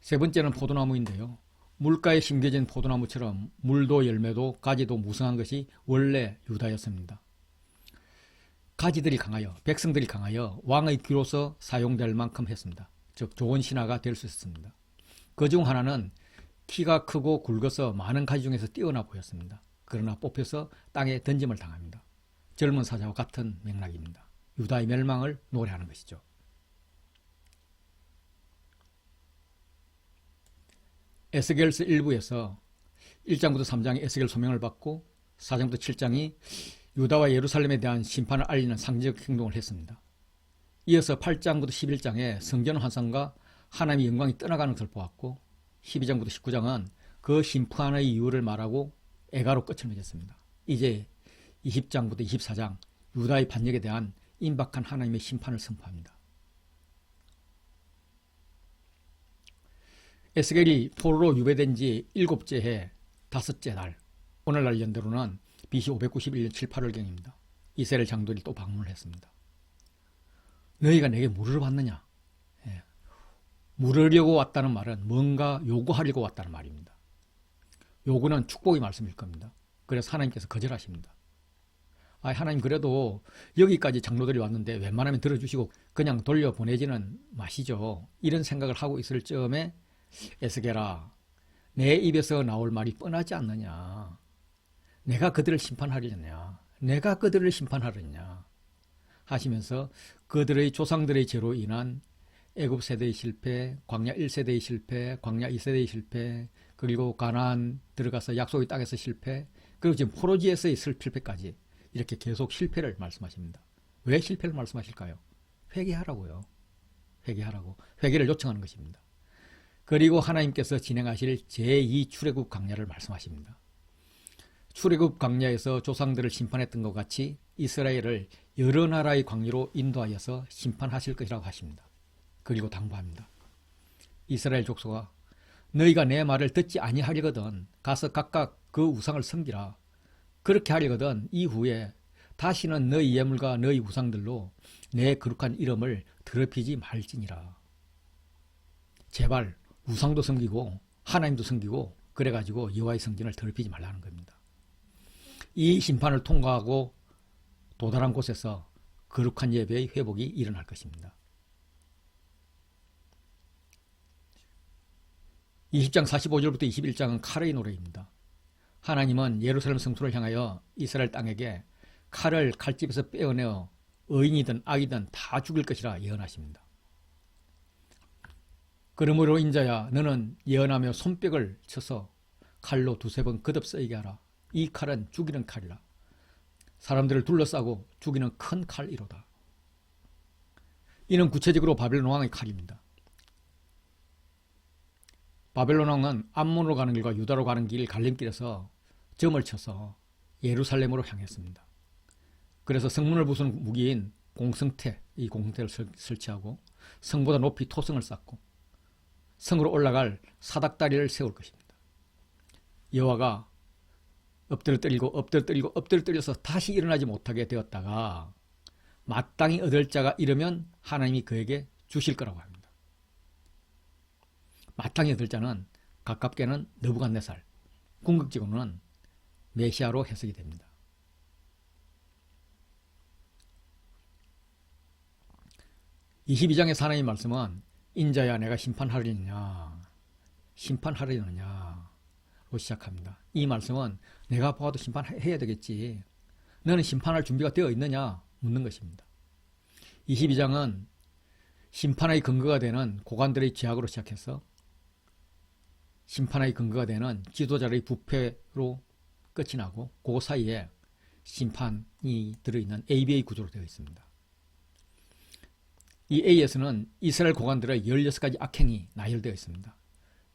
세 번째는 포도나무인데요. 물가에 심겨진 포도나무처럼 물도 열매도 가지도 무성한 것이 원래 유다였습니다. 가지들이 강하여 백성들이 강하여 왕의 귀로서 사용될 만큼 했습니다. 즉 좋은 신하가 될 수 있었습니다. 그중 하나는 키가 크고 굵어서 많은 가지 중에서 뛰어나 보였습니다. 그러나 뽑혀서 땅에 던짐을 당합니다. 젊은 사자와 같은 맥락입니다. 유다의 멸망을 노래하는 것이죠. 에스겔서 1부에서 1장부터 3장이 에스겔 소명을 받고 4장부터 7장이 유다와 예루살렘에 대한 심판을 알리는 상징적 행동을 했습니다. 이어서 8장부터 11장에 성전 환상과 하나님의 영광이 떠나가는 것을 보았고 12장부터 19장은 그 심판의 이유를 말하고 애가로 끝을 맺었습니다. 이제 20장부터 24장 유다의 반역에 대한 임박한 하나님의 심판을 선포합니다. 에스겔이 포로로 유배된 지 7째 해 5째 날, 오늘날 연대로는 BC 591년 7, 8월경입니다. 이스라엘 장로들이 또 방문을 했습니다. 너희가 내게 물을 받느냐? 물으려고 왔다는 말은 뭔가 요구하려고 왔다는 말입니다. 요구는 축복의 말씀일 겁니다. 그래서 하나님께서 거절하십니다. 하나님 그래도 여기까지 장로들이 왔는데 웬만하면 들어주시고 그냥 돌려보내지는 마시죠. 이런 생각을 하고 있을 즈음에 에스겔아, 내 입에서 나올 말이 뻔하지 않느냐. 내가 그들을 심판하려냐. 내가 그들을 심판하려냐. 하시면서 그들의 조상들의 죄로 인한 애굽 세대의 실패, 광야 1세대의 실패, 광야 2세대의 실패, 그리고 가나안 들어가서 약속의 땅에서 실패, 그리고 지금 포로지에서의 실패까지 이렇게 계속 실패를 말씀하십니다. 왜 실패를 말씀하실까요? 회개하라고요. 회개하라고. 회개를 요청하는 것입니다. 그리고 하나님께서 진행하실 제2 출애굽 광야를 말씀하십니다. 출애굽 광야에서 조상들을 심판했던 것 같이 이스라엘을 여러 나라의 광야로 인도하여서 심판하실 것이라고 하십니다. 그리고 당부합니다. 이스라엘 족속아, 너희가 내 말을 듣지 아니하려거든 가서 각각 그 우상을 섬기라. 그렇게 하려거든 이후에 다시는 너희 예물과 너희 우상들로 내 거룩한 이름을 더럽히지 말지니라. 제발 우상도 섬기고 하나님도 섬기고 그래가지고 여호와의 성전을 더럽히지 말라는 겁니다. 이 심판을 통과하고 도달한 곳에서 거룩한 예배의 회복이 일어날 것입니다. 20장 45절부터 21장은 칼의 노래입니다. 하나님은 예루살렘 성소를 향하여 이스라엘 땅에게 칼을 칼집에서 빼어내어 의인이든 악이든 다 죽일 것이라 예언하십니다. 그러므로 인자야, 너는 예언하며 손뼉을 쳐서 칼로 2-3번 거듭 쓰이게 하라. 이 칼은 죽이는 칼이라. 사람들을 둘러싸고 죽이는 큰 칼이로다. 이는 구체적으로 바벨론 왕의 칼입니다. 바벨론 왕은 암몬으로 가는 길과 유다로 가는 길 갈림길에서 점을 쳐서 예루살렘으로 향했습니다. 그래서 성문을 부수는 무기인 공성태, 이 공성태를 설치하고 성보다 높이 토성을 쌓고 성으로 올라갈 사닥다리를 세울 것입니다. 여호와가 엎드려뜨려서 다시 일어나지 못하게 되었다가 마땅히 얻을 자가 이르면 하나님이 그에게 주실 거라고 합니다. 마땅히 얻을 자는 가깝게는 느부갓네살, 궁극적으로는 메시아로 해석이 됩니다. (22장의) 하나님의 말씀은 인자야 내가 심판하려느냐로 시작합니다. 이 말씀은 내가 보아도 심판해야 되겠지. 너는 심판할 준비가 되어 있느냐 묻는 것입니다. 22장은 심판의 근거가 되는 고관들의 죄악으로 시작해서 심판의 근거가 되는 지도자의 부패로 끝이 나고 그 사이에 심판이 들어있는 ABA 구조로 되어 있습니다. 이 A에서는 이스라엘 고관들의 16가지 악행이 나열되어 있습니다.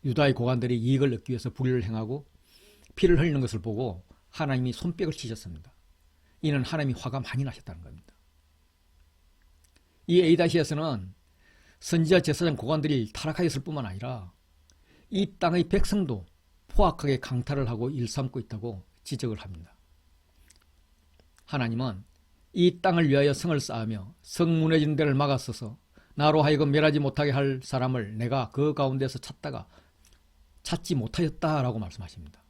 유다의 고관들이 이익을 얻기 위해서 불의를 행하고 피를 흘리는 것을 보고 하나님이 손뼉을 치셨습니다. 이는 하나님이 화가 많이 나셨다는 겁니다. 이 A-에서는 선지자 제사장 고관들이 타락하였을 뿐만 아니라 이 땅의 백성도 포악하게 강탈을 하고 일삼고 있다고 지적을 합니다. 하나님은 이 땅을 위하여 성을 쌓으며 성 무너지는 데를 막았어서 나로 하여금 멸하지 못하게 할 사람을 내가 그 가운데서 찾지 못하였다라고 말씀하십니다.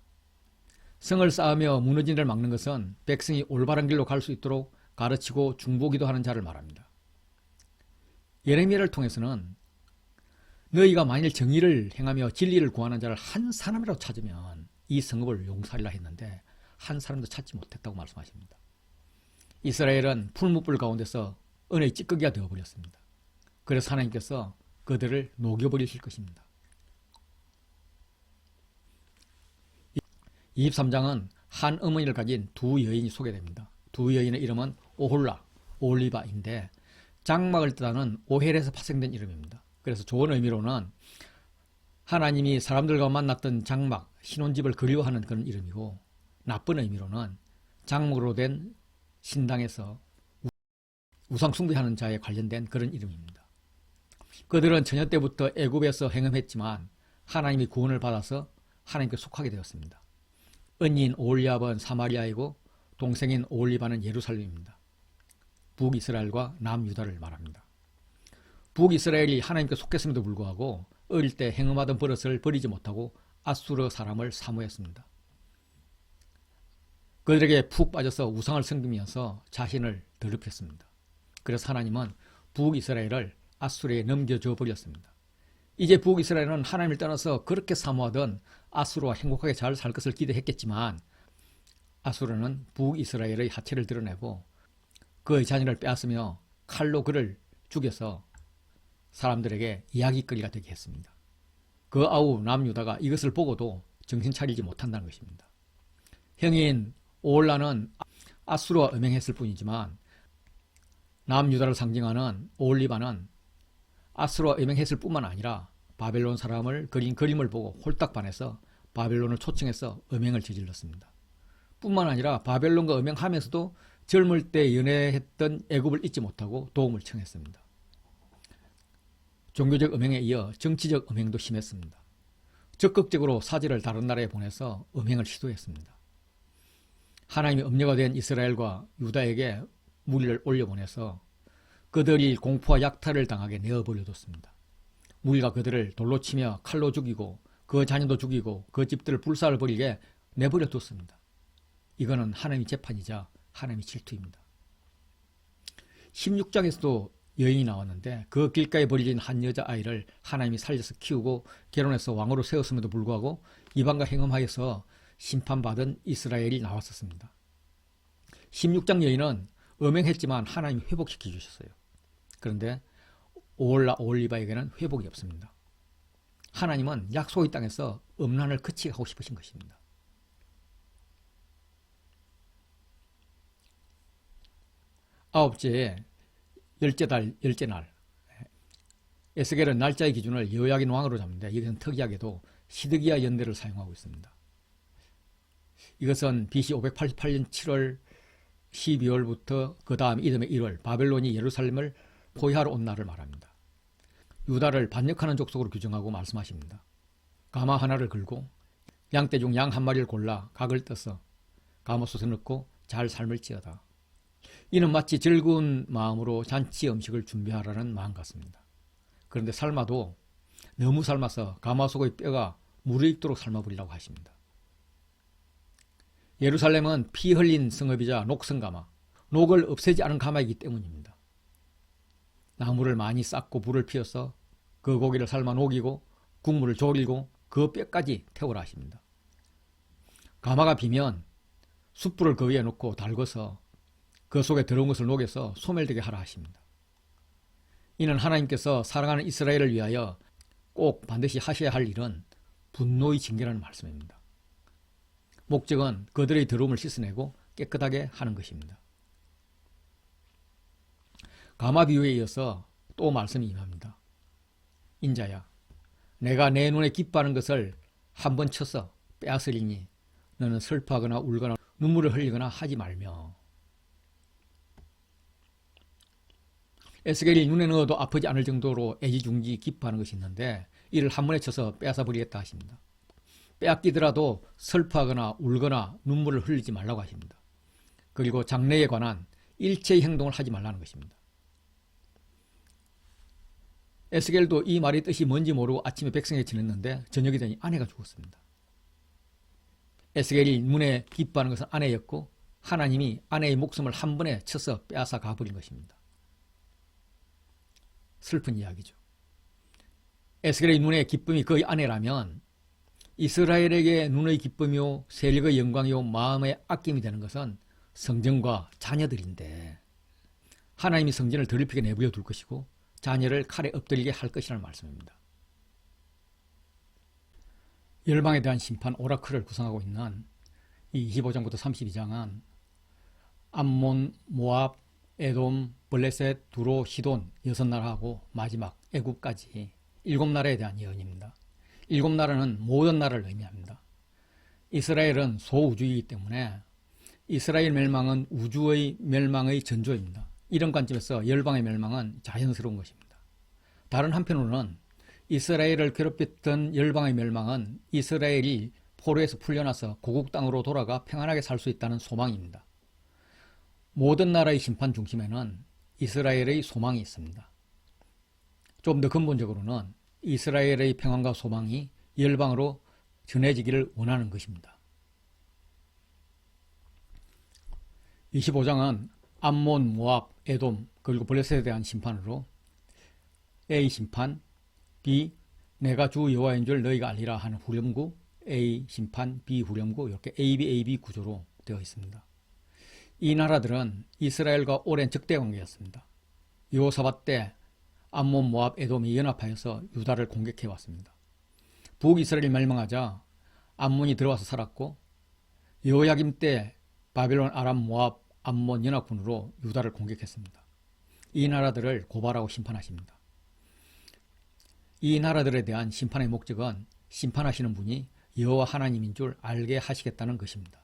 성을 쌓으며 무너지는 데를 막는 것은 백성이 올바른 길로 갈 수 있도록 가르치고 중보기도 하는 자를 말합니다. 예레미야를 통해서는 너희가 만일 정의를 행하며 진리를 구하는 자를 한 사람이라도 찾으면 이 성읍을 용서하리라 했는데 한 사람도 찾지 못했다고 말씀하십니다. 이스라엘은 풀무불 가운데서 은혜의 찌꺼기가 되어버렸습니다. 그래서 하나님께서 그들을 녹여버리실 것입니다. 23장은 한 어머니를 가진 두 여인이 소개됩니다. 두 여인의 이름은 오홀라, 오홀리바인데 장막을 뜻하는 오헬에서 파생된 이름입니다. 그래서 좋은 의미로는 하나님이 사람들과 만났던 장막, 신혼집을 그리워하는 그런 이름이고, 나쁜 의미로는 장막으로 된 신당에서 우상 숭배하는 자에 관련된 그런 이름입니다. 그들은 처녀 때부터 애굽에서 행음했지만 하나님이 구원을 받아서 하나님께 속하게 되었습니다. 언니인 오홀리압은 사마리아이고 동생인 오홀리바는 예루살렘입니다. 북이스라엘과 남유다를 말합니다. 북이스라엘이 하나님께 속했음에도 불구하고 어릴 때 행음하던 버릇을 버리지 못하고 아수르 사람을 사모했습니다. 그들에게 푹 빠져서 우상을 섬기면서 자신을 더럽혔습니다. 그래서 하나님은 북이스라엘을 아수르에 넘겨줘 버렸습니다. 이제 북이스라엘은 하나님을 떠나서 그렇게 사모하던 아수르와 행복하게 잘 살 것을 기대했겠지만 아수르는 북이스라엘의 하체를 드러내고 그의 자녀를 빼앗으며 칼로 그를 죽여서 사람들에게 이야기거리가 되게 했습니다. 그 아우 남유다가 이것을 보고도 정신 차리지 못한다는 것입니다. 형인 오홀라는 아수르와 음행했을 뿐이지만 남유다를 상징하는 오홀리바는 아수르와 음행했을 뿐만 아니라 바벨론 사람을 그린 그림을 보고 홀딱 반해서 바벨론을 초청해서 음행을 저질렀습니다. 뿐만 아니라 바벨론과 음행하면서도 젊을 때 연애했던 애굽을 잊지 못하고 도움을 청했습니다. 종교적 음행에 이어 정치적 음행도 심했습니다. 적극적으로 사제를 다른 나라에 보내서 음행을 시도했습니다. 하나님의 음녀가 된 이스라엘과 유다에게 무리를 올려보내서 그들이 공포와 약탈을 당하게 내어버려뒀습니다. 무리가 그들을 돌로 치며 칼로 죽이고 그 자녀도 죽이고 그 집들을 불사를 벌이게 내버려뒀습니다. 이거는 하나님의 재판이자 하나님의 질투입니다. 16장에서도 여인이 나왔는데 그 길가에 버려진 한 여자아이를 하나님이 살려서 키우고 결혼해서 왕으로 세웠음에도 불구하고 이방과 행음하여서 심판받은 이스라엘이 나왔었습니다. 16장 여인은 음행했지만 하나님이 회복시켜 주셨어요. 그런데 오홀라 오홀리바에게는 회복이 없습니다. 하나님은 약속의 땅에서 음란을 그치게 하고 싶으신 것입니다. 아홉째, 열째 달, 열째 날. 에스겔은 날짜의 기준을 여호야긴 왕으로 잡는데 이것은 특이하게도 시드기야 연대를 사용하고 있습니다. 이것은 BC 588년 7월 12월부터 그 다음 이듬해 1월 바벨론이 예루살렘을 포위하러 온 날을 말합니다. 유다를 반역하는 족속으로 규정하고 말씀하십니다. 가마 하나를 걸고 양떼 중 양 한 마리를 골라 각을 떠서 가마솥에 넣고 잘 삶을지어다. 이는 마치 즐거운 마음으로 잔치 음식을 준비하라는 마음 같습니다. 그런데 삶아도 너무 삶아서 가마속의 뼈가 무르익도록 삶아버리라고 하십니다. 예루살렘은 피 흘린 성읍이자 녹성가마, 녹을 없애지 않은 가마이기 때문입니다. 나무를 많이 쌓고 불을 피워서 그 고기를 삶아 녹이고 국물을 졸이고 그 뼈까지 태우라 하십니다. 가마가 비면 숯불을 그 위에 놓고 달궈서 그 속에 더러운 것을 녹여서 소멸되게 하라 하십니다. 이는 하나님께서 사랑하는 이스라엘을 위하여 꼭 반드시 하셔야 할 일은 분노의 징계라는 말씀입니다. 목적은 그들의 더러움을 씻어내고 깨끗하게 하는 것입니다. 가마 비유에 이어서 또 말씀이 임합니다. 인자야, 내가 내 눈에 기뻐하는 것을 한번 쳐서 빼앗으리니 너는 슬퍼하거나 울거나 눈물을 흘리거나 하지 말며. 에스겔이 눈에 넣어도 아프지 않을 정도로 애지중지 기뻐하는 것이 있는데 이를 한 번에 쳐서 빼앗아 버리겠다 하십니다. 빼앗기더라도 슬퍼하거나 울거나 눈물을 흘리지 말라고 하십니다. 그리고 장래에 관한 일체의 행동을 하지 말라는 것입니다. 에스겔도 이 말의 뜻이 뭔지 모르고 아침에 백성에게 지냈는데 저녁이 되니 아내가 죽었습니다. 에스겔이 눈에 기뻐하는 것은 아내였고 하나님이 아내의 목숨을 한 번에 쳐서 빼앗아 가버린 것입니다. 슬픈 이야기죠. 에스겔의 눈의 기쁨이 그의 아내라면 이스라엘에게 눈의 기쁨이요 세력의 영광이요 마음의 아낌이 되는 것은 성전과 자녀들인데 하나님이 성전을 더럽히게 내버려 둘 것이고 자녀를 칼에 엎드리게 할 것이라는 말씀입니다. 열방에 대한 심판 오라클을 구성하고 있는 이 25장부터 32장은 암몬, 모압, 에돔, 블레셋, 두로, 시돈 6나라하고 마지막 애굽까지 7나라에 대한 예언입니다. 7나라는 모든 나라를 의미합니다. 이스라엘은 소우주이기 때문에 이스라엘 멸망은 우주의 멸망의 전조입니다. 이런 관점에서 열방의 멸망은 자연스러운 것입니다. 다른 한편으로는 이스라엘을 괴롭혔던 열방의 멸망은 이스라엘이 포로에서 풀려나서 고국 땅으로 돌아가 평안하게 살 수 있다는 소망입니다. 모든 나라의 심판 중심에는 이스라엘의 소망이 있습니다. 좀 더 근본적으로는 이스라엘의 평안과 소망이 열방으로 전해지기를 원하는 것입니다. 25장은 암몬, 모압, 에돔, 그리고 블레셋에 대한 심판으로 A. 심판, B. 내가 주 여호와인 줄 너희가 알리라 하는 후렴구, A. 심판, B. 후렴구 이렇게 AB 구조로 되어 있습니다. 이 나라들은 이스라엘과 오랜 적대관계였습니다. 여호사밧 때 암몬, 모압, 에돔이 연합하여서 유다를 공격해왔습니다. 북이스라엘이 멸망하자 암몬이 들어와서 살았고 여호야김 때 바벨론, 아람, 모압, 암몬 연합군으로 유다를 공격했습니다. 이 나라들을 고발하고 심판하십니다. 이 나라들에 대한 심판의 목적은 심판하시는 분이 여호와 하나님인 줄 알게 하시겠다는 것입니다.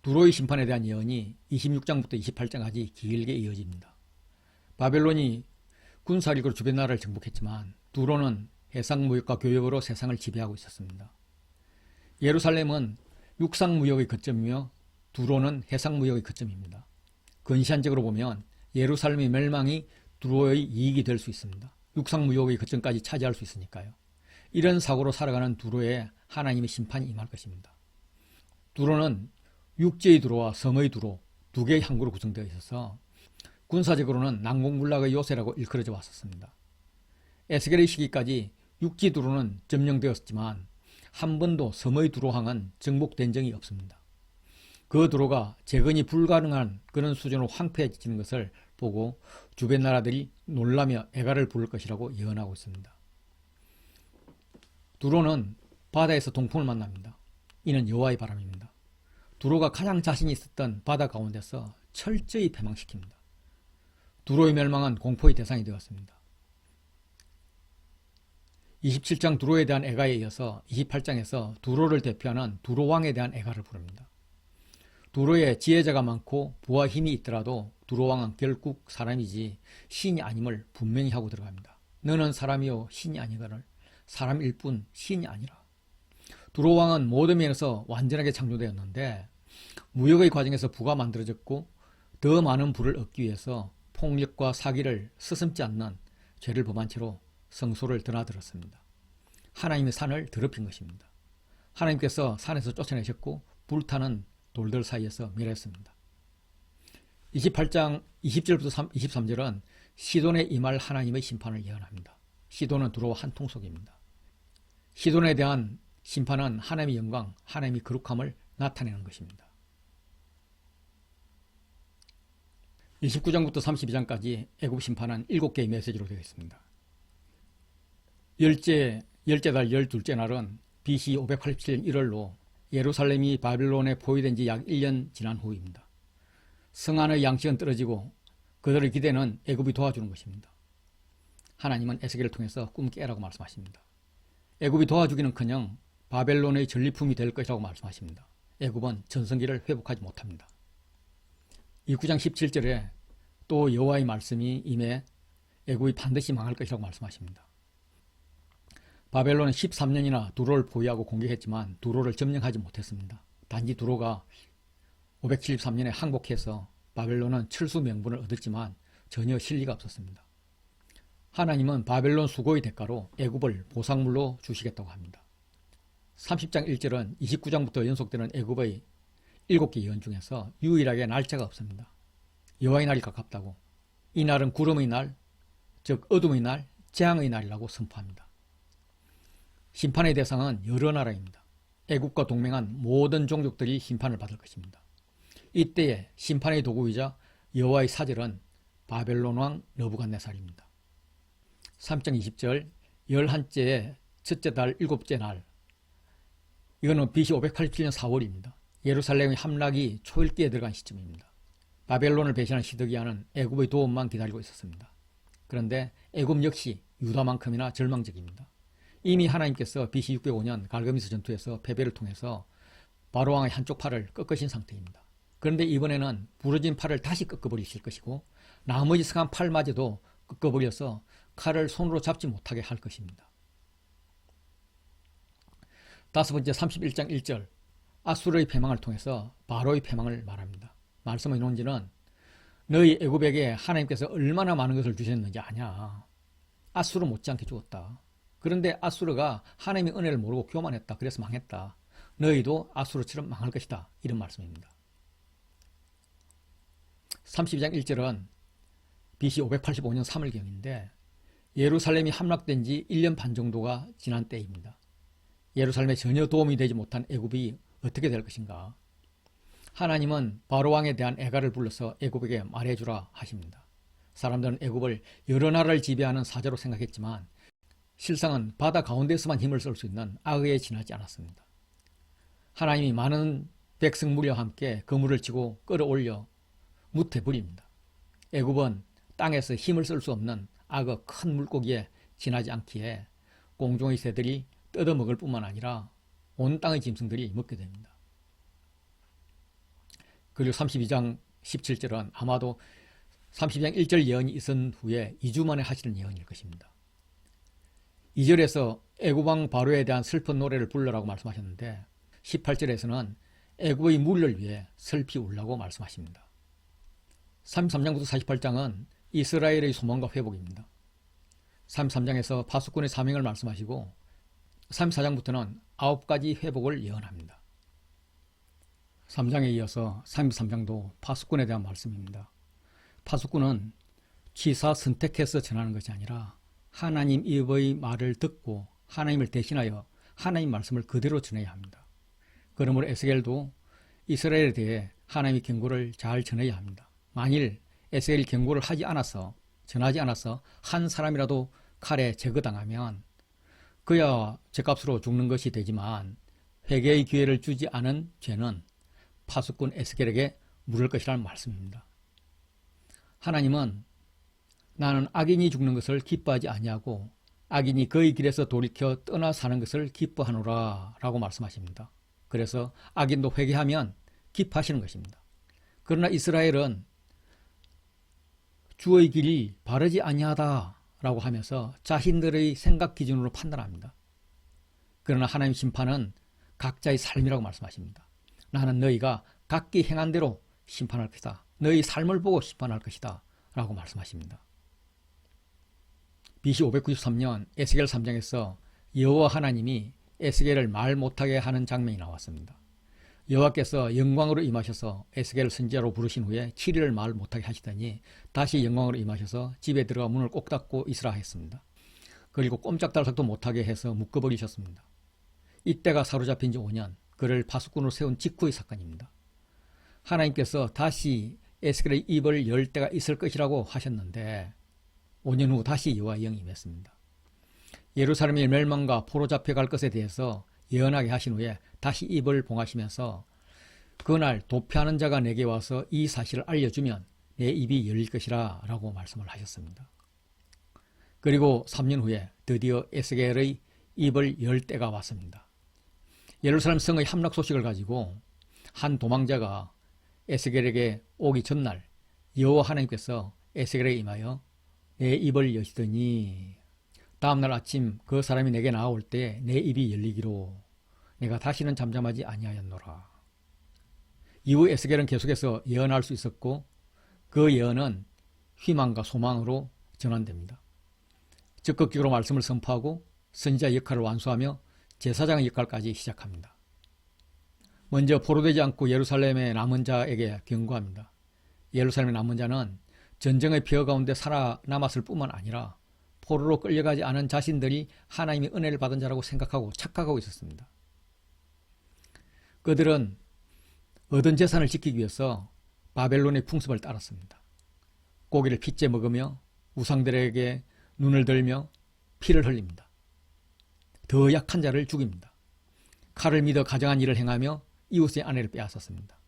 두로의 심판에 대한 예언이 26장부터 28장까지 길게 이어집니다. 바벨론이 군사력으로 주변 나라를 정복했지만 두로는 해상무역과 교역으로 세상을 지배하고 있었습니다. 예루살렘은 육상무역의 거점이며 두로는 해상무역의 거점입니다. 근시안적으로 보면 예루살렘의 멸망이 두로의 이익이 될 수 있습니다. 육상무역의 거점까지 차지할 수 있으니까요. 이런 사고로 살아가는 두로에 하나님의 심판이 임할 것입니다. 두로는 육지의 두로와 섬의 두로 두 개의 항구로 구성되어 있어서 군사적으로는 난공불락의 요새라고 일컬어져 왔었습니다. 에스겔의 시기까지 육지 두로는 점령되었지만 한 번도 섬의 두로항은 정복된 적이 없습니다. 그 두로가 재건이 불가능한 그런 수준으로 황폐해지는 것을 보고 주변 나라들이 놀라며 애가를 부를 것이라고 예언하고 있습니다. 두로는 바다에서 동풍을 만납니다. 이는 여호와의 바람입니다. 두로가 가장 자신이 있었던 바다 가운데서 철저히 패망시킵니다. 두로의 멸망은 공포의 대상이 되었습니다. 27장 두로에 대한 애가에 이어서 28장에서 두로를 대표하는 두로왕에 대한 애가를 부릅니다. 두로에 지혜자가 많고 부와 힘이 있더라도 두로왕은 결국 사람이지 신이 아님을 분명히 하고 들어갑니다. 너는 사람이요 신이 아니거늘 사람일 뿐 신이 아니라. 두로왕은 모든 면에서 완전하게 창조되었는데 무역의 과정에서 부가 만들어졌고 더 많은 부를 얻기 위해서 폭력과 사기를 스스럼지 않는 죄를 범한 채로 성소를 드나들었습니다. 하나님의 산을 더럽힌 것입니다. 하나님께서 산에서 쫓아내셨고 불타는 돌들 사이에서 멸했습니다. 28장 20절부터 23절은 시돈에 임할 하나님의 심판을 예언합니다. 시돈은 두로와 한 통속입니다. 시돈에 대한 심판은 하나님의 영광, 하나님의 거룩함을 나타내는 것입니다. 29장부터 32장까지 애굽 심판은 7개의 메시지로 되어 있습니다. 열째 달 12째 날은 BC 587년 1월로 예루살렘이 바벨론에 포위된 지 약 1년 지난 후입니다. 성안의 양식은 떨어지고 그들의 기대는 애굽이 도와주는 것입니다. 하나님은 에스겔을 통해서 꿈 깨라고 말씀하십니다. 애굽이 도와주기는커녕 바벨론의 전리품이 될 것이라고 말씀하십니다. 애굽은 전성기를 회복하지 못합니다. 이 9장 17절에 또 여호와의 말씀이 임해 애굽이 반드시 망할 것이라고 말씀하십니다. 바벨론은 13년이나 두로를 포위하고 공격했지만 두로를 점령하지 못했습니다. 단지 두로가 573년에 항복해서 바벨론은 철수 명분을 얻었지만 전혀 실리가 없었습니다. 하나님은 바벨론 수고의 대가로 애굽을 보상물로 주시겠다고 합니다. 30장 1절은 29장부터 연속되는 애굽의 7개 예언 중에서 유일하게 날짜가 없습니다. 여호와의 날이 가깝다고, 이 날은 구름의 날, 즉 어둠의 날, 재앙의 날이라고 선포합니다. 심판의 대상은 여러 나라입니다. 애굽과 동맹한 모든 종족들이 심판을 받을 것입니다. 이때에 심판의 도구이자 여호와의 사절은 바벨론 왕 느부갓네살입니다. 3장 20절 11째의 첫째 달 7째 날, 이거는 BC 587년 4월입니다. 예루살렘의 함락이 초읽기에 들어간 시점입니다. 바벨론을 배신한 시드기야는 애굽의 도움만 기다리고 있었습니다. 그런데 애굽 역시 유다만큼이나 절망적입니다. 이미 하나님께서 BC 605년 갈그미스 전투에서 패배를 통해서 바로왕의 한쪽 팔을 꺾으신 상태입니다. 그런데 이번에는 부러진 팔을 다시 꺾어버리실 것이고 나머지 성한 팔마저도 꺾어버려서 칼을 손으로 잡지 못하게 할 것입니다. 다섯 번째 31장 1절 아수르의 패망을 통해서 바로의 패망을 말합니다. 말씀의 논지는 너희 애굽에게 하나님께서 얼마나 많은 것을 주셨는지 아냐. 아수르 못지않게 죽었다. 그런데 아수르가 하나님의 은혜를 모르고 교만했다. 그래서 망했다. 너희도 아수르처럼 망할 것이다. 이런 말씀입니다. 32장 1절은 BC 585년 3월경인데 예루살렘이 함락된 지 1년 반 정도가 지난 때입니다. 예루살렘에 전혀 도움이 되지 못한 애굽이 어떻게 될 것인가? 하나님은 바로왕에 대한 애가를 불러서 애굽에게 말해주라 하십니다. 사람들은 애굽을 여러 나라를 지배하는 사자로 생각했지만 실상은 바다 가운데서만 힘을 쓸 수 있는 악의에 지나지 않았습니다. 하나님이 많은 백성 무리와 함께 그물을 치고 끌어올려 무태 부립니다. 애굽은 땅에서 힘을 쓸 수 없는 악어 큰 물고기에 지나지 않기에 공중의 새들이 뜯어먹을 뿐만 아니라 온 땅의 짐승들이 먹게 됩니다. 그리고 32장 17절은 아마도 32장 1절 예언이 있은 후에 2주 만에 하시는 예언일 것입니다. 2절에서 애굽왕 바로에 대한 슬픈 노래를 불러라고 말씀하셨는데 18절에서는 애굽의 물을 위해 슬피 울라고 말씀하십니다. 33장부터 48장은 이스라엘의 소망과 회복입니다. 33장에서 파수꾼의 사명을 말씀하시고 34장부터는 9가지 회복을 예언합니다. 3장에 이어서 33장도 파수꾼에 대한 말씀입니다. 파수꾼은 취사 선택해서 전하는 것이 아니라 하나님 입의 말을 듣고 하나님을 대신하여 하나님 말씀을 그대로 전해야 합니다. 그러므로 에스겔도 이스라엘에 대해 하나님의 경고를 잘 전해야 합니다. 만일 에스겔이 경고를 전하지 않아서 한 사람이라도 칼에 제거당하면 그야 죗값으로 죽는 것이 되지만 회개의 기회를 주지 않은 죄는 파수꾼 에스겔에게 물을 것이라는 말씀입니다. 하나님은 나는 악인이 죽는 것을 기뻐하지 아니하고 악인이 그의 길에서 돌이켜 떠나 사는 것을 기뻐하노라 라고 말씀하십니다. 그래서 악인도 회개하면 기뻐하시는 것입니다. 그러나 이스라엘은 주의 길이 바르지 아니하다 라고 하면서 자신들의 생각 기준으로 판단합니다. 그러나 하나님의 심판은 각자의 삶이라고 말씀하십니다. 나는 너희가 각기 행한 대로 심판할 것이다. 너희 삶을 보고 심판할 것이다 라고 말씀하십니다. BC 593년 에스겔 3장에서 여호와 하나님이 에스겔을 말 못하게 하는 장면이 나왔습니다. 여호와께서 영광으로 임하셔서 에스겔을 선지자로 부르신 후에 7일을 말 못하게 하시더니 다시 영광으로 임하셔서 집에 들어가 문을 꼭 닫고 있으라 했습니다. 그리고 꼼짝달싹도 못하게 해서 묶어버리셨습니다. 이때가 사로잡힌 지 5년, 그를 파수꾼으로 세운 직후의 사건입니다. 하나님께서 다시 에스겔의 입을 열 때가 있을 것이라고 하셨는데 5년 후 다시 여호와의 영이 임했습니다. 예루살렘의 멸망과 포로 잡혀갈 것에 대해서 예언하게 하신 후에 다시 입을 봉하시면서 그날 도피하는 자가 내게 와서 이 사실을 알려주면 내 입이 열릴 것이라 라고 말씀을 하셨습니다. 그리고 3년 후에 드디어 에스겔의 입을 열 때가 왔습니다. 예루살렘 성의 함락 소식을 가지고 한 도망자가 에스겔에게 오기 전날 여호와 하나님께서 에스겔에게 임하여 내 입을 여시더니 다음날 아침 그 사람이 내게 나올 때 내 입이 열리기로 내가 다시는 잠잠하지 아니하였노라. 이후 에스겔은 계속해서 예언할 수 있었고 그 예언은 희망과 소망으로 전환됩니다. 적극적으로 말씀을 선포하고 선지자 역할을 완수하며 제사장의 역할까지 시작합니다. 먼저 포로되지 않고 예루살렘에 남은 자에게 경고합니다. 예루살렘에 남은 자는 전쟁의 폐허 가운데 살아남았을 뿐만 아니라 포로로 끌려가지 않은 자신들이 하나님의 은혜를 받은 자라고 생각하고 착각하고 있었습니다. 그들은 얻은 재산을 지키기 위해서 바벨론의 풍습을 따랐습니다. 고기를 핏째 먹으며 우상들에게 눈을 들며 피를 흘립니다. 더 약한 자를 죽입니다. 칼을 믿어 가정한 일을 행하며 이웃의 아내를 빼앗았습니다.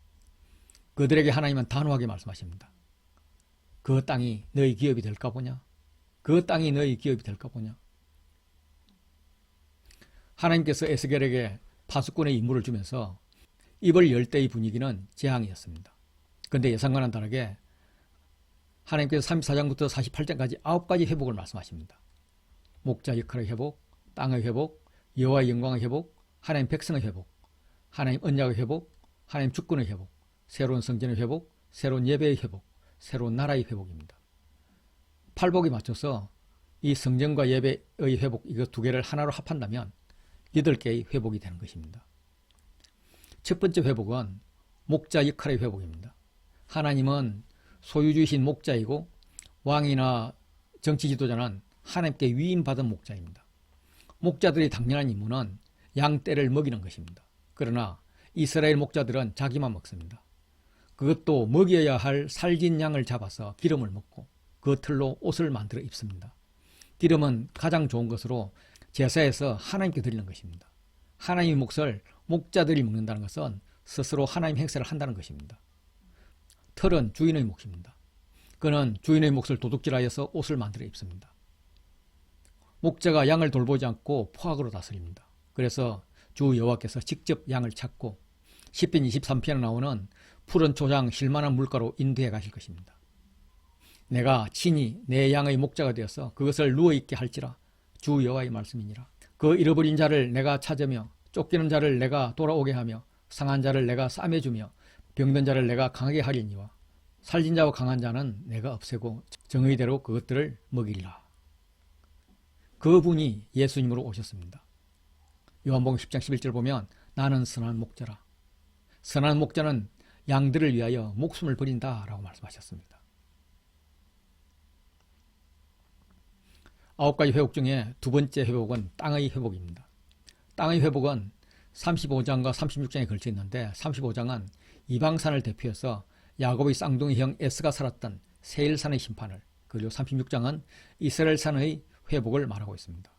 그들에게 하나님은 단호하게 말씀하십니다. 그 땅이 너희 기업이 될까 보냐? 그 땅이 너희 기업이 될까 보냐? 하나님께서 에스겔에게 파수꾼의 임무를 주면서 입을 열 때의 분위기는 재앙이었습니다. 그런데 예상과는 다르게 하나님께서 34장부터 48장까지 9가지 회복을 말씀하십니다. 목자 역할의 회복, 땅의 회복, 여호와의 영광의 회복, 하나님 백성의 회복, 하나님 언약의 회복, 하나님 주권의 회복, 새로운 성전의 회복, 새로운 예배의 회복, 새로운 나라의 회복입니다. 팔복에 맞춰서 이 성전과 예배의 회복 이거 두 개를 하나로 합한다면 8개의 회복이 되는 것입니다. 첫 번째 회복은 목자 역할의 회복입니다. 하나님은 소유주이신 목자이고 왕이나 정치 지도자는 하나님께 위임받은 목자입니다. 목자들의 당연한 임무는 양떼를 먹이는 것입니다. 그러나 이스라엘 목자들은 자기만 먹습니다. 그것도 먹여야 할 살진 양을 잡아서 기름을 먹고 그 털로 옷을 만들어 입습니다. 기름은 가장 좋은 것으로 제사에서 하나님께 드리는 것입니다. 하나님의 몫을 목자들이 먹는다는 것은 스스로 하나님 행세를 한다는 것입니다. 털은 주인의 몫입니다. 그는 주인의 몫을 도둑질하여서 옷을 만들어 입습니다. 목자가 양을 돌보지 않고 포악으로 다스립니다. 그래서 주 여호와께서 직접 양을 찾고 시편 23편에 나오는 푸른 초장 실만한 물가로 인도해 가실 것입니다. 내가 친히 내 양의 목자가 되어서 그것을 누워있게 할지라 주 여호와의 말씀이니라. 그 잃어버린 자를 내가 찾으며 쫓기는 자를 내가 돌아오게 하며 상한 자를 내가 싸매주며 병든 자를 내가 강하게 하리니와 살진 자와 강한 자는 내가 없애고 정의대로 그것들을 먹이리라. 그분이 예수님으로 오셨습니다. 요한복음 10장 11절 보면 나는 선한 목자라. 선한 목자는 양들을 위하여 목숨을 버린다 라고 말씀하셨습니다. 9가지 회복 중에 두 번째 회복은 땅의 회복입니다. 땅의 회복은 35장과 36장에 걸쳐 있는데 35장은 이방산을 대표해서 야곱의 쌍둥이 형 에스가 살았던 세일산의 심판을, 그리고 36장은 이스라엘산의 회복을 말하고 있습니다.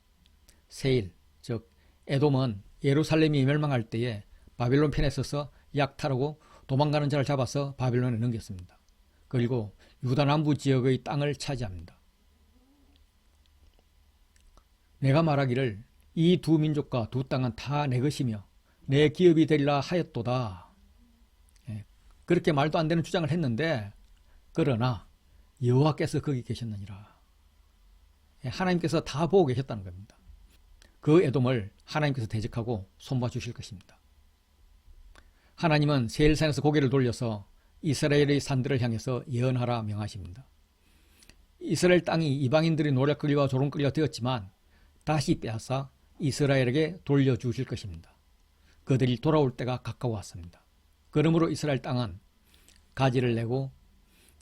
세일, 즉 에돔은 예루살렘이 멸망할 때에 바벨론 편에 서서 약탈하고 도망가는 자를 잡아서 바벨론에 넘겼습니다. 그리고 유다 남부 지역의 땅을 차지합니다. 내가 말하기를 이 두 민족과 두 땅은 다 내 것이며 내 기업이 되리라 하였도다. 그렇게 말도 안 되는 주장을 했는데 그러나 여호와께서 거기 계셨느니라. 하나님께서 다 보고 계셨다는 겁니다. 그 에돔을 하나님께서 대적하고 손봐 주실 것입니다. 하나님은 세일산에서 고개를 돌려서 이스라엘의 산들을 향해서 예언하라 명하십니다. 이스라엘 땅이 이방인들의 노략거리와 조롱거리가 되었지만 다시 빼앗아 이스라엘에게 돌려주실 것입니다. 그들이 돌아올 때가 가까워왔습니다. 그러므로 이스라엘 땅은 가지를 내고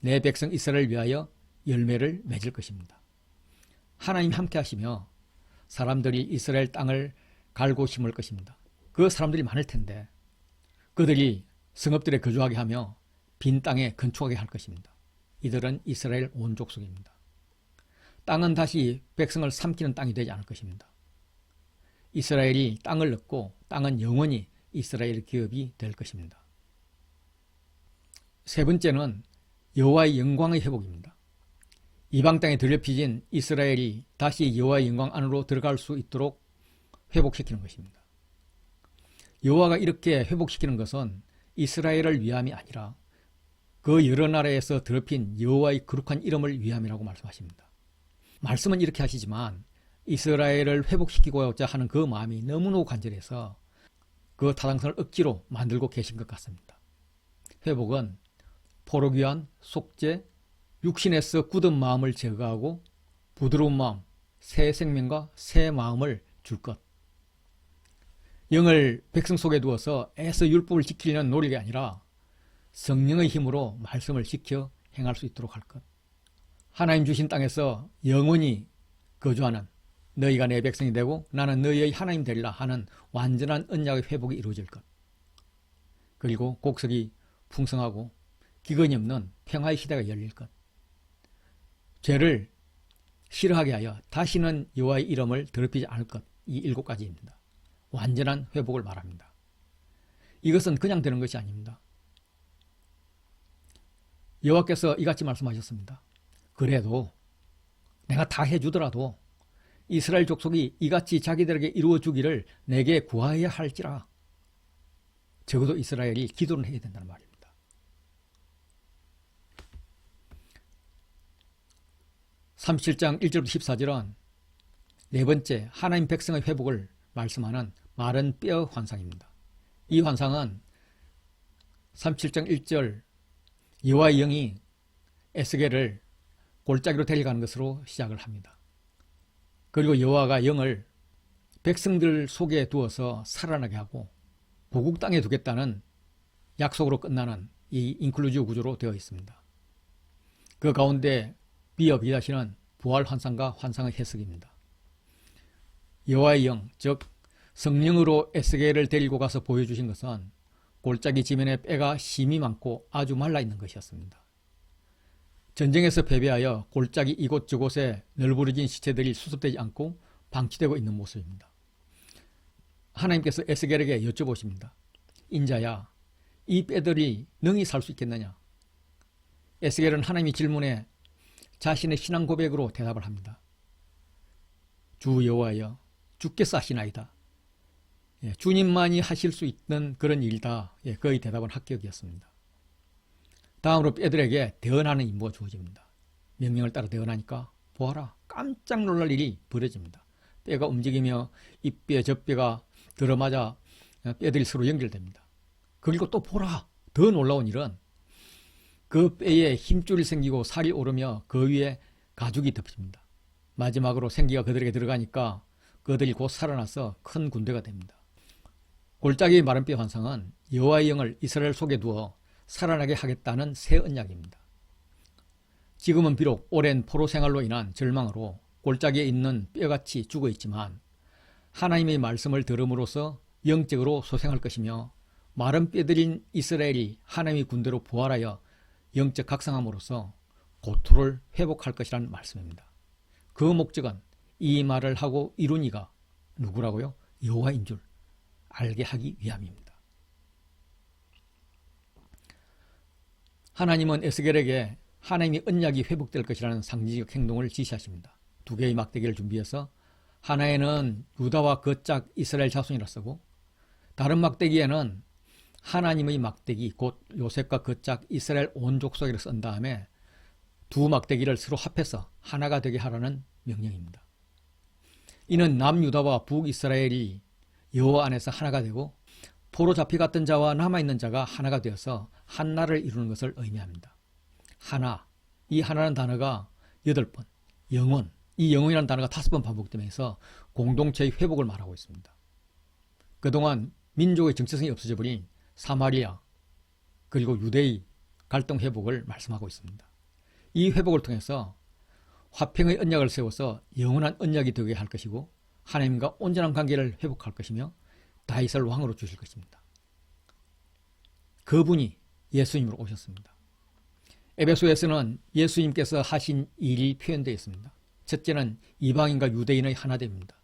내 백성 이스라엘을 위하여 열매를 맺을 것입니다. 하나님 함께 하시며 사람들이 이스라엘 땅을 갈고 심을 것입니다. 그 사람들이 많을 텐데 그들이 성읍들에 거주하게 하며 빈 땅에 건축하게 할 것입니다. 이들은 이스라엘 온 족속입니다. 땅은 다시 백성을 삼키는 땅이 되지 않을 것입니다. 이스라엘이 땅을 얻고 땅은 영원히 이스라엘의 기업이 될 것입니다. 세 번째는 여호와의 영광의 회복입니다. 이방 땅에 더럽혀진 이스라엘이 다시 여호와의 영광 안으로 들어갈 수 있도록 회복시키는 것입니다. 여호와가 이렇게 회복시키는 것은 이스라엘을 위함이 아니라 그 여러 나라에서 더럽힌 여호와의 거룩한 이름을 위함이라고 말씀하십니다. 말씀은 이렇게 하시지만 이스라엘을 회복시키고자 하는 그 마음이 너무너무 간절해서 그 타당성을 억지로 만들고 계신 것 같습니다. 회복은 포로귀환, 속죄, 육신에서 굳은 마음을 제거하고 부드러운 마음, 새 생명과 새 마음을 줄 것. 영을 백성 속에 두어서 애써 율법을 지키려는 노력이 아니라 성령의 힘으로 말씀을 지켜 행할 수 있도록 할 것. 하나님 주신 땅에서 영원히 거주하는 너희가 내 백성이 되고 나는 너희의 하나님 되리라 하는 완전한 언약의 회복이 이루어질 것. 그리고 곡석이 풍성하고 기근이 없는 평화의 시대가 열릴 것. 죄를 싫어하게 하여 다시는 여호와의 이름을 더럽히지 않을 것. 이 7가지입니다. 완전한 회복을 말합니다. 이것은 그냥 되는 것이 아닙니다. 여호와께서 이같이 말씀하셨습니다. 그래도 내가 다 해주더라도 이스라엘 족속이 이같이 자기들에게 이루어 주기를 내게 구하여야 할지라. 적어도 이스라엘이 기도를 해야 된다는 말입니다. (37장 1절부터 14절은 네 번째 하나님 백성의 회복을 말씀하는 마른 뼈 환상입니다. 이 환상은 37장 1절 여호와의 영이 에스겔을 골짜기로 데려가는 것으로 시작을 합니다. 그리고 여호와가 영을 백성들 속에 두어서 살아나게 하고 고국 땅에 두겠다는 약속으로 끝나는 이 인클루지브 구조로 되어 있습니다. 그 가운데 비어 비다시는 부활 환상과 환상의 해석입니다. 여호와의 영, 즉 성령으로 에스겔을 데리고 가서 보여주신 것은 골짜기 지면에 뼈가 심이 많고 아주 말라있는 것이었습니다. 전쟁에서 패배하여 골짜기 이곳저곳에 널브러진 시체들이 수습되지 않고 방치되고 있는 모습입니다. 하나님께서 에스겔에게 여쭤보십니다. 인자야, 이 뼈들이 능히 살 수 있겠느냐? 에스겔은 하나님의 질문에 자신의 신앙 고백으로 대답을 합니다. 주 여호와여, 주께서 하시나이다. 주님만이 하실 수 있는 그런 일이다. 그의 대답은 합격이었습니다. 다음으로 뼈들에게 대언하는 임무가 주어집니다. 명령을 따라 대언하니까 보아라, 깜짝 놀랄 일이 벌어집니다. 뼈가 움직이며 이 뼈 저 뼈가 들어맞아 뼈들이 서로 연결됩니다. 그리고 또 보라, 더 놀라운 일은 그 뼈에 힘줄이 생기고 살이 오르며 그 위에 가죽이 덮입니다. 마지막으로 생기가 그들에게 들어가니까 그들이 곧 살아나서 큰 군대가 됩니다. 골짜기의 마른 뼈 환상은 여호와의 영을 이스라엘 속에 두어 살아나게 하겠다는 새 언약입니다. 지금은 비록 오랜 포로 생활로 인한 절망으로 골짜기에 있는 뼈같이 죽어 있지만 하나님의 말씀을 들음으로써 영적으로 소생할 것이며 마른 뼈들인 이스라엘이 하나님의 군대로 부활하여 영적 각성함으로써 고토를 회복할 것이라는 말씀입니다. 그 목적은 이 말을 하고 이룬 이가 누구라고요? 여호와인 줄 알게 하기 위함입니다. 하나님은 에스겔에게 하나님의 언약이 회복될 것이라는 상징적 행동을 지시하십니다. 두 개의 막대기를 준비해서 하나에는 유다와 그 짝 이스라엘 자손이라 쓰고 다른 막대기에는 하나님의 막대기 곧 요셉과 그 짝 이스라엘 온 족속이라 쓴 다음에 두 막대기를 서로 합해서 하나가 되게 하라는 명령입니다. 이는 남유다와 북이스라엘이 여호와 안에서 하나가 되고 포로 잡혀갔던 자와 남아있는 자가 하나가 되어서 한나를 이루는 것을 의미합니다. 하나, 이 하나라는 단어가 8번, 영원, 이 영원이라는 단어가 5번 반복되면서 공동체의 회복을 말하고 있습니다. 그동안 민족의 정체성이 없어져 버린 사마리아 그리고 유대의 갈등 회복을 말씀하고 있습니다. 이 회복을 통해서 화평의 언약을 세워서 영원한 언약이 되게 할 것이고 하나님과 온전한 관계를 회복할 것이며 다윗을 왕으로 주실 것입니다. 그분이 예수님으로 오셨습니다. 에베소에서는 예수님께서 하신 일이 표현되어 있습니다. 첫째는 이방인과 유대인의 하나됨입니다.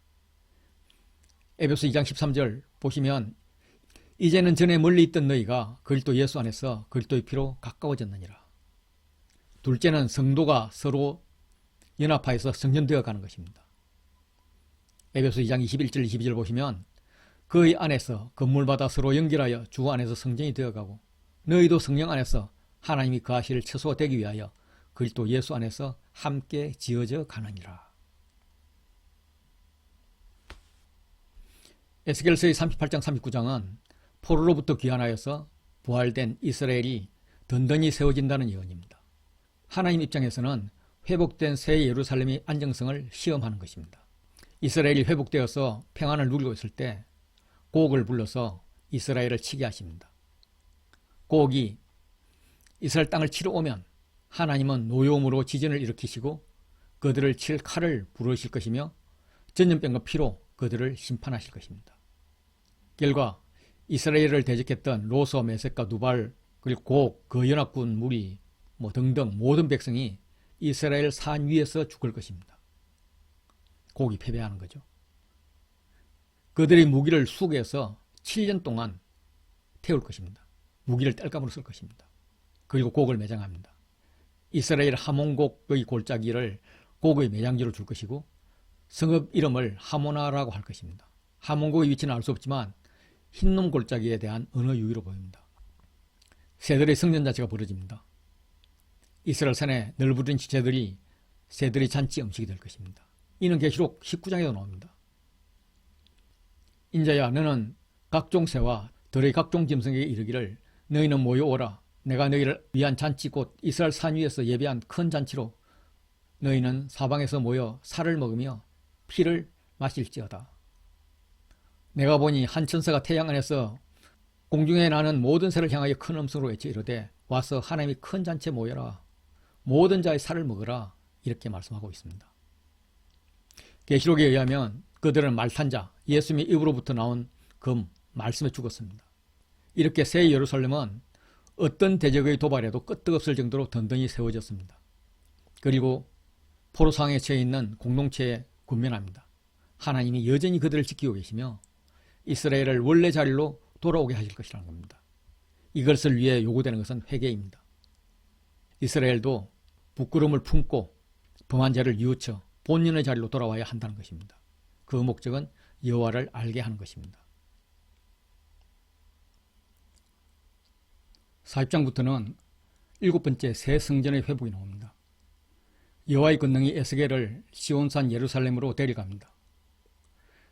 에베소 2장 13절 보시면 이제는 전에 멀리 있던 너희가 그리스도 예수 안에서 그리스도의 피로 가까워졌느니라. 둘째는 성도가 서로 연합하여서 성전되어 가는 것입니다. 에베소 2장 21절 22절 보시면 그의 안에서 건물마다 서로 연결하여 주 안에서 성전이 되어가고 너희도 성령 안에서 하나님이 거하실 처소가 되기 위하여 그리스도 예수 안에서 함께 지어져 가느니라. 에스겔서의 38장 39장은 포로로부터 귀환하여서 부활된 이스라엘이 든든히 세워진다는 예언입니다. 하나님 입장에서는 회복된 새 예루살렘의 안정성을 시험하는 것입니다. 이스라엘이 회복되어서 평안을 누리고 있을 때 곡을 불러서 이스라엘을 치게 하십니다. 곡이 이스라엘 땅을 치러 오면 하나님은 노여움으로 지진을 일으키시고 그들을 칠 칼을 부르실 것이며 전염병과 피로 그들을 심판하실 것입니다. 결과 이스라엘을 대적했던 로서, 메섹과 누발, 그리고 곡, 그 연합군 무리 등등 모든 백성이 이스라엘 산 위에서 죽을 것입니다. 곡이 패배하는 거죠. 그들의 무기를 수거해서 7년 동안 태울 것입니다. 무기를 땔감으로 쓸 것입니다. 그리고 곡을 매장합니다. 이스라엘 하몬곡의 골짜기를 곡의 매장지로 줄 것이고 성읍 이름을 하모나라고 할 것입니다. 하몬곡의 위치는 알 수 없지만 흰놈 골짜기에 대한 언어 유희로 보입니다. 새들의 성전잔치가 벌어집니다. 이스라엘 산에 널브러진 지체들이 새들의 잔치 음식이 될 것입니다. 이는 계시록 19장에도 나옵니다. 인자야, 너는 각종 새와 들의 각종 짐승에게 이르기를 너희는 모여오라. 내가 너희를 위한 잔치 곧 이스라엘 산 위에서 예배한 큰 잔치로 너희는 사방에서 모여 살을 먹으며 피를 마실지어다. 내가 보니 한 천사가 태양 안에서 공중에 나는 모든 새를 향하여 큰 음성으로 외쳐 이르되 와서 하나님이 큰 잔치에 모여라. 모든 자의 살을 먹으라. 이렇게 말씀하고 있습니다. 계시록에 의하면 그들은 말탄자, 예수님의 입으로부터 나온 금, 말씀에 죽었습니다. 이렇게 새 예루살렘은 어떤 대적의 도발에도 끄떡없을 정도로 든든히 세워졌습니다. 그리고 포로상에 처해 있는 공동체에 군면합니다. 하나님이 여전히 그들을 지키고 계시며 이스라엘을 원래 자리로 돌아오게 하실 것이라는 겁니다. 이것을 위해 요구되는 것은 회개입니다. 이스라엘도 부끄러움을 품고 범한 죄를 뉘우쳐 본연의 자리로 돌아와야 한다는 것입니다. 그 목적은 여호와를 알게 하는 것입니다. 40장부터는 7번째 새 성전의 회복이 나옵니다. 여호와의 권능이 에스겔을 시온산 예루살렘으로 데려갑니다.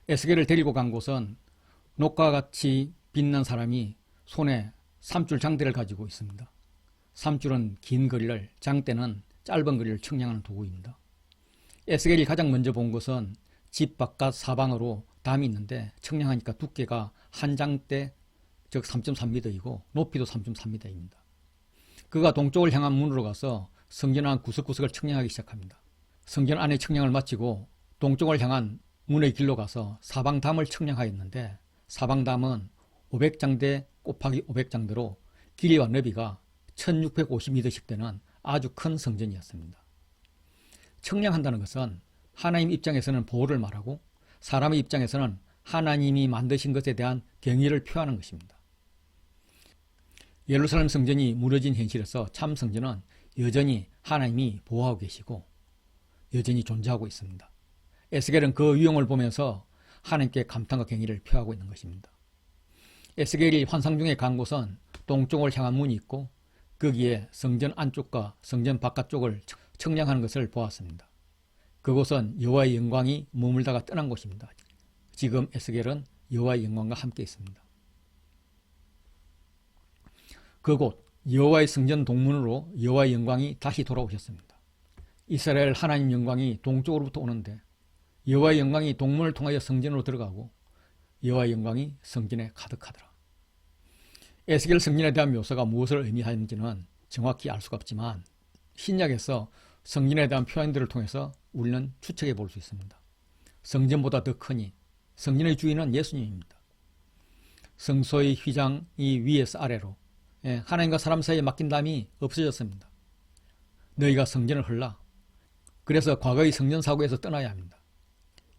에스겔을 데리고 간 곳은 녹과 같이 빛난 사람이 손에 3줄 장대를 가지고 있습니다. 3줄은 긴 거리를, 장대는 짧은 거리를 측량하는 도구입니다. 에스겔이 가장 먼저 본 것은 집 바깥 사방으로 담이 있는데 측량하니까 두께가 한 장대, 즉 3.3m이고 높이도 3.3m입니다. 그가 동쪽을 향한 문으로 가서 성전 안 구석구석을 측량하기 시작합니다. 성전 안의 측량을 마치고 동쪽을 향한 문의 길로 가서 사방담을 측량하였는데 사방담은 500장대 곱하기 500장대로 길이와 너비가 1650m씩 되는 아주 큰 성전이었습니다. 측량한다는 것은 하나님 입장에서는 보호를 말하고 사람의 입장에서는 하나님이 만드신 것에 대한 경의를 표하는 것입니다. 예루살렘 성전이 무너진 현실에서 참 성전은 여전히 하나님이 보호하고 계시고 여전히 존재하고 있습니다. 에스겔은 그 위용을 보면서 하나님께 감탄과 경의를 표하고 있는 것입니다. 에스겔이 환상 중에 간 곳은 동쪽을 향한 문이 있고 거기에 성전 안쪽과 성전 바깥쪽을 측량하는 것을 보았습니다. 그곳은 여호와의 영광이 머물다가 떠난 곳입니다. 지금 에스겔은 여호와의 영광과 함께 있습니다. 그곳 여호와의 성전 동문으로 여호와의 영광이 다시 돌아오셨습니다. 이스라엘 하나님 영광이 동쪽으로부터 오는데 여호와의 영광이 동문을 통하여 성전으로 들어가고 여호와의 영광이 성전에 가득하더라. 에스겔 성전에 대한 묘사가 무엇을 의미하는지는 정확히 알 수가 없지만 신약에서 성전에 대한 표현들을 통해서 우리는 추측해 볼 수 있습니다. 성전보다 더 크니 성전의 주인은 예수님입니다. 성소의 휘장이 위에서 아래로 하나님과 사람 사이에 맡긴담이 없어졌습니다. 너희가 성전을 헐라. 그래서 과거의 성전 사고에서 떠나야 합니다.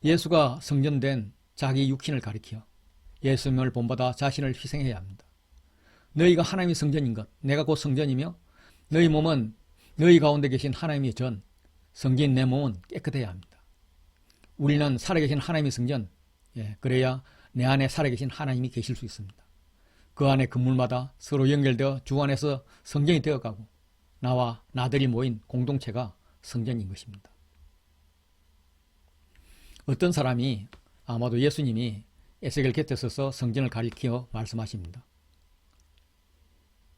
예수가 성전된 자기 육신을 가리켜 예수님을 본받아 자신을 희생해야 합니다. 너희가 하나님의 성전인 것, 내가 곧 성전이며 너희 몸은 너희 가운데 계신 하나님의 전, 성긴 내 몸은 깨끗해야 합니다. 우리는 살아계신 하나님의 성전, 그래야 내 안에 살아계신 하나님이 계실 수 있습니다. 그 안에 건물마다 서로 연결되어 주 안에서 성전이 되어가고 나와 나들이 모인 공동체가 성전인 것입니다. 어떤 사람이 아마도 예수님이 에스겔 곁에 서서 성전을 가리켜 말씀하십니다.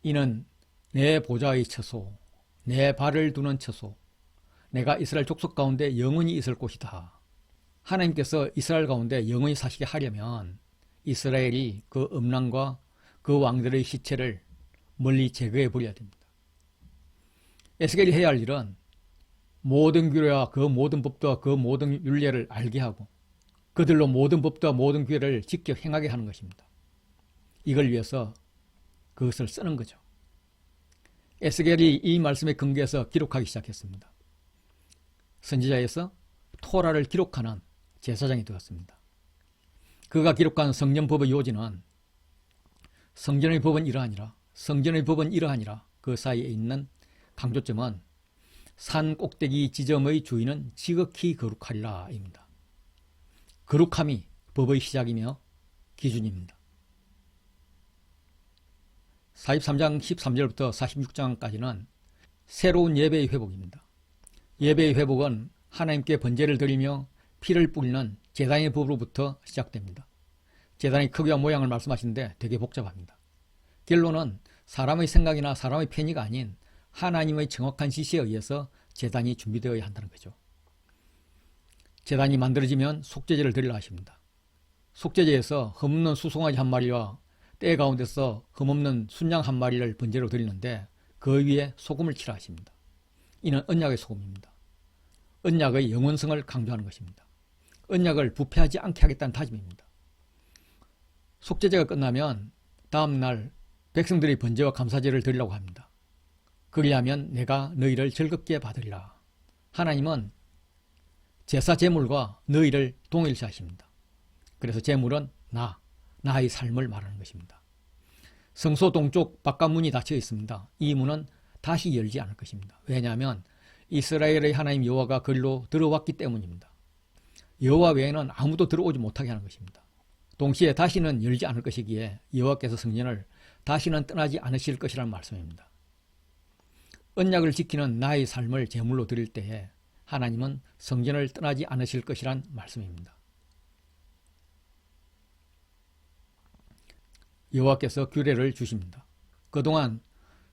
이는 내 보좌의 처소, 내 발을 두는 처소, 내가 이스라엘 족속 가운데 영원히 있을 곳이다. 하나님께서 이스라엘 가운데 영원히 사시게 하려면 이스라엘이 그 음란과 그 왕들의 시체를 멀리 제거해 버려야 됩니다. 에스겔이 해야 할 일은 모든 규례와 그 모든 법도와 그 모든 율례를 알게 하고 그들로 모든 법도와 모든 규례를 지켜 행하게 하는 것입니다. 이걸 위해서 그것을 쓰는 거죠. 에스겔이 이 말씀에 근거해서 기록하기 시작했습니다. 선지자에서 토라를 기록하는 제사장이 되었습니다. 그가 기록한 성전법의 요지는 성전의 법은 이러하니라, 성전의 법은 이러하니라. 그 사이에 있는 강조점은 산 꼭대기 지점의 주인은 지극히 거룩하리라 입니다. 거룩함이 법의 시작이며 기준입니다. 43장 13절부터 46장까지는 새로운 예배의 회복입니다. 예배의 회복은 하나님께 번제를 드리며 피를 뿌리는 제단의 법으로부터 시작됩니다. 제단의 크기와 모양을 말씀하시는데 되게 복잡합니다. 결론은 사람의 생각이나 사람의 편의가 아닌 하나님의 정확한 지시에 의해서 제단이 준비되어야 한다는 거죠. 제단이 만들어지면 속죄제를 드리려 하십니다. 속죄제에서 흠없는 수송아지 한 마리와 때 가운데서 흠없는 순양 한 마리를 번제로 드리는데 그 위에 소금을 치라 하십니다. 이는 언약의 소금입니다. 언약의 영원성을 강조하는 것입니다. 언약을 부패하지 않게 하겠다는 다짐입니다. 속죄제가 끝나면 다음날 백성들이 번제와 감사제를 드리려고 합니다. 그리하면 내가 너희를 즐겁게 받으리라. 하나님은 제사 제물과 너희를 동일시하십니다. 그래서 제물은 나의 삶을 말하는 것입니다. 성소 동쪽 바깥문이 닫혀 있습니다. 이 문은 다시 열지 않을 것입니다. 왜냐하면 이스라엘의 하나님 여호와가 그리로 들어왔기 때문입니다. 여호와 외에는 아무도 들어오지 못하게 하는 것입니다. 동시에 다시는 열지 않을 것이기에 여호와께서 성전을 다시는 떠나지 않으실 것이라는 말씀입니다. 언약을 지키는 나의 삶을 제물로 드릴 때에 하나님은 성전을 떠나지 않으실 것이란 말씀입니다. 여호와께서 규례를 주십니다. 그동안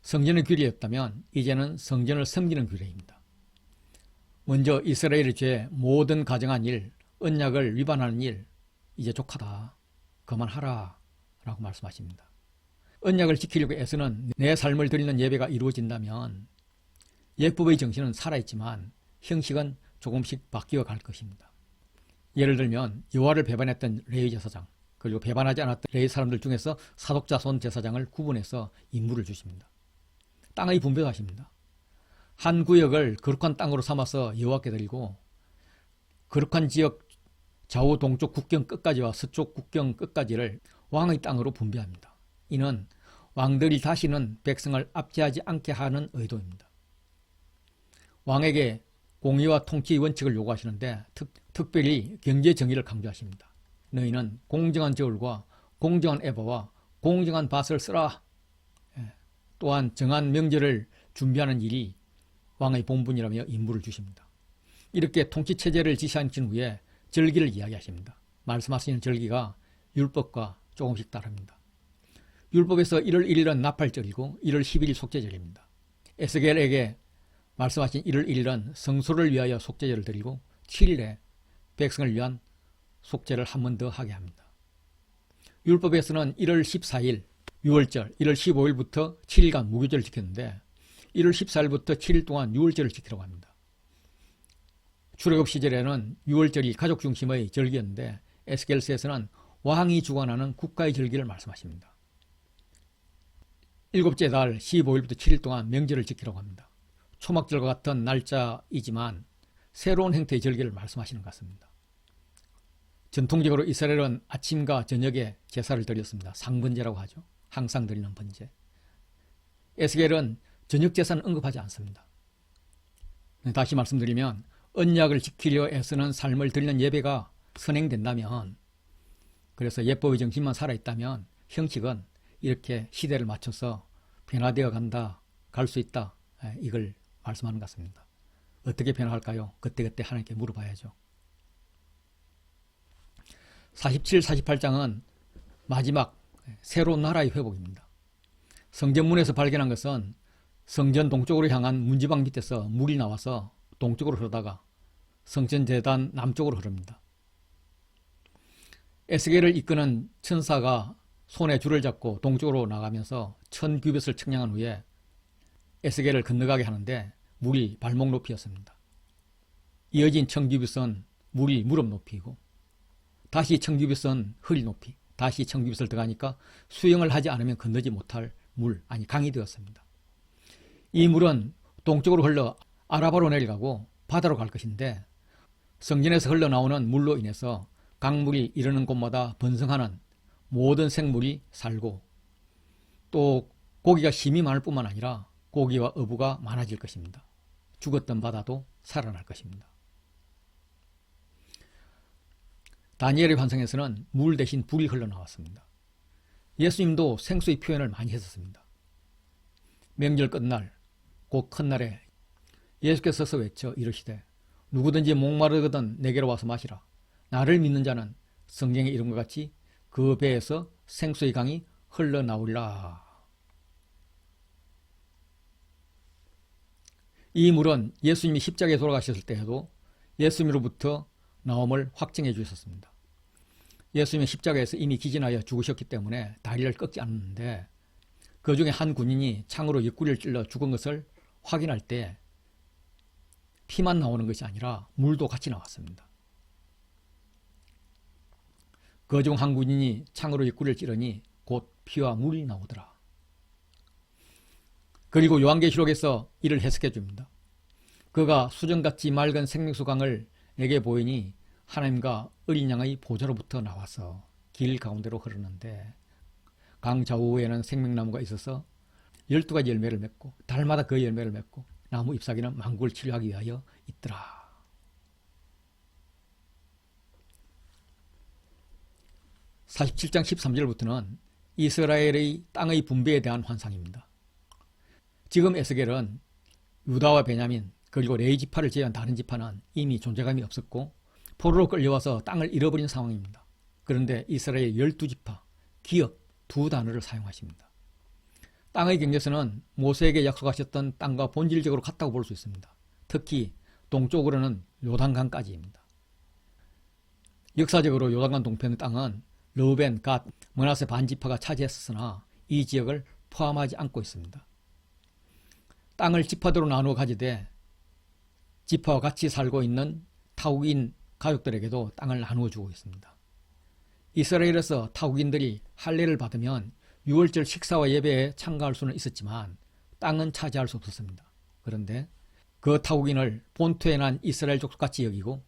성전의 규례였다면 이제는 성전을 섬기는 규례입니다. 먼저 이스라엘의 죄, 모든 가정한 일, 언약을 위반하는 일, 이제 족하다. 그만하라 라고 말씀하십니다. 언약을 지키려고 애쓰는 내 삶을 드리는 예배가 이루어진다면 예법의 정신은 살아있지만 형식은 조금씩 바뀌어 갈 것입니다. 예를 들면 여호와를 배반했던 레위 제사장, 그리고 배반하지 않았던 레위 사람들 중에서 사독자손 제사장을 구분해서 임무를 주십니다. 땅의 분배도 하십니다. 한 구역을 거룩한 땅으로 삼아서 여호와께 드리고 거룩한 지역 좌우 동쪽 국경 끝까지와 서쪽 국경 끝까지를 왕의 땅으로 분배합니다. 이는 왕들이 다시는 백성을 압제하지 않게 하는 의도입니다. 왕에게 공의와 통치 원칙을 요구하시는데 특별히 경제 정의를 강조하십니다. 너희는 공정한 저울과 공정한 에바와 공정한 밭을 쓰라. 또한 정한 명절을 준비하는 일이 왕의 본분이라며 임무를 주십니다. 이렇게 통치체제를 지시하신 후에 절기를 이야기하십니다. 말씀하시는 절기가 율법과 조금씩 다릅니다. 율법에서 1월 1일은 나팔절이고 1월 10일 속죄절입니다. 에스겔에게 말씀하신 1월 1일은 성소를 위하여 속죄제를 드리고 7일에 백성을 위한 속죄를 한 번 더 하게 합니다. 율법에서는 1월 14일 유월절, 1월 15일부터 7일간 무교절을 지켰는데 1월 14일부터 7일 동안 유월절을 지키라고 합니다. 출애굽 시절에는 유월절이 가족 중심의 절기였는데 에스겔서에서는 왕이 주관하는 국가의 절기를 말씀하십니다. 일곱째 달 15일부터 7일 동안 명절을 지키라고 합니다. 초막절과 같은 날짜이지만 새로운 형태의 절기를 말씀하시는 것 같습니다. 전통적으로 이스라엘은 아침과 저녁에 제사를 드렸습니다. 상번제라고 하죠. 항상 드리는 번제. 에스겔은 저녁 제사는 언급하지 않습니다. 다시 말씀드리면 언약을 지키려 애쓰는 삶을 드리는 예배가 선행된다면, 그래서 예법의 정신만 살아있다면 형식은 이렇게 시대를 맞춰서 변화되어 간다, 갈 수 있다, 이걸 말씀하는 것 같습니다. 어떻게 변화할까요? 그때그때 하나님께 물어봐야죠. 47, 48장은 마지막 새로운 나라의 회복입니다. 성전문에서 발견한 것은 성전 동쪽으로 향한 문지방 밑에서 물이 나와서 동쪽으로 흐르다가 성전재단 남쪽으로 흐릅니다. 에스겔을 이끄는 천사가 손에 줄을 잡고 동쪽으로 나가면서 1000규빗을 측량한 후에 에스겔을 건너가게 하는데 물이 발목 높이였습니다. 이어진 1000규빗은 물이 무릎 높이고 다시 1000규빗은 허리 높이, 다시 1000규빗을 더 가니까 수영을 하지 않으면 건너지 못할 강이 되었습니다. 이 물은 동쪽으로 흘러 아라바로 내려가고 바다로 갈 것인데 성전에서 흘러나오는 물로 인해서 강물이 이르는 곳마다 번성하는 모든 생물이 살고 또 고기가 힘이 많을 뿐만 아니라 고기와 어부가 많아질 것입니다. 죽었던 바다도 살아날 것입니다. 다니엘의 환상에서는 물 대신 불이 흘러나왔습니다. 예수님도 생수의 표현을 많이 했었습니다. 명절 끝날 곧 큰날에 예수께서 서서 외쳐 이르시되 누구든지 목마르거든 내게로 와서 마시라. 나를 믿는 자는 성경에 이른 것 같이 그 배에서 생수의 강이 흘러나오리라. 이 물은 예수님이 십자가에 돌아가셨을 때에도 예수님으로부터 나옴을 확증해 주셨습니다. 예수님은 십자가에서 이미 기진하여 죽으셨기 때문에 다리를 꺾지 않았는데 그 중에 한 군인이 창으로 옆구리를 찔러 죽은 것을 확인할 때 피만 나오는 것이 아니라 물도 같이 나왔습니다. 그 중 한 군인이 창으로 옆구리를 찌르니 곧 피와 물이 나오더라. 그리고 요한계시록에서 이를 해석해 줍니다. 그가 수정같이 맑은 생명수 강을 내게 보이니 하나님과 어린 양의 보좌로부터 나와서 길 가운데로 흐르는데 강 좌우에는 생명나무가 있어서 12가지 열매를 맺고 달마다 그 열매를 맺고 나무 잎사귀는 만국을 치료하기 위하여 있더라. (47장 13절부터는) 이스라엘의 땅의 분배에 대한 환상입니다. 지금 에스겔은 유다와 베냐민 그리고 레위 지파를 제외한 다른 지파는 이미 존재감이 없었고 포로로 끌려와서 땅을 잃어버린 상황입니다. 그런데 이스라엘 12지파, 기업 두 단어를 사용하십니다. 땅의 경계선은 모세에게 약속하셨던 땅과 본질적으로 같다고 볼 수 있습니다. 특히 동쪽으로는 요단강까지입니다. 역사적으로 요단강 동편의 땅은 르우벤, 갓, 므낫세 반지파가 차지했으나 이 지역을 포함하지 않고 있습니다. 땅을 지파대로 나누어 가지되 지파와 같이 살고 있는 타국인 가족들에게도 땅을 나누어 주고 있습니다. 이스라엘에서 타국인들이 할례를 받으면 유월절 식사와 예배에 참가할 수는 있었지만 땅은 차지할 수 없었습니다. 그런데 그 타국인을 본토에 난 이스라엘 족속같이 여기고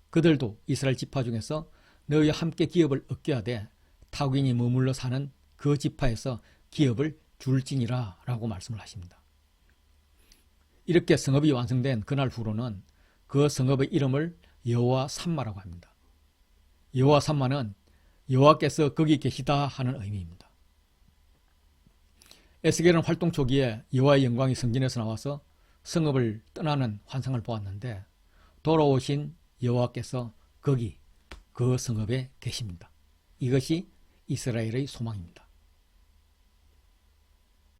그들도 이스라엘 지파 중에서 너희와 함께 기업을 얻게 하되 타국인이 머물러 사는 그 지파에서 기업을 줄지니라 라고 말씀을 하십니다. 이렇게 성읍이 완성된 그날 후로는 그 성읍의 이름을 여호와 삼마라고 합니다. 여호와 삼마는 여호와께서 거기 계시다 하는 의미입니다. 에스겔은 활동 초기에 여호와의 영광이 성전에서 나와서 성읍을 떠나는 환상을 보았는데 돌아오신 여호와께서 거기 그 성읍에 계십니다. 이것이 이스라엘의 소망입니다.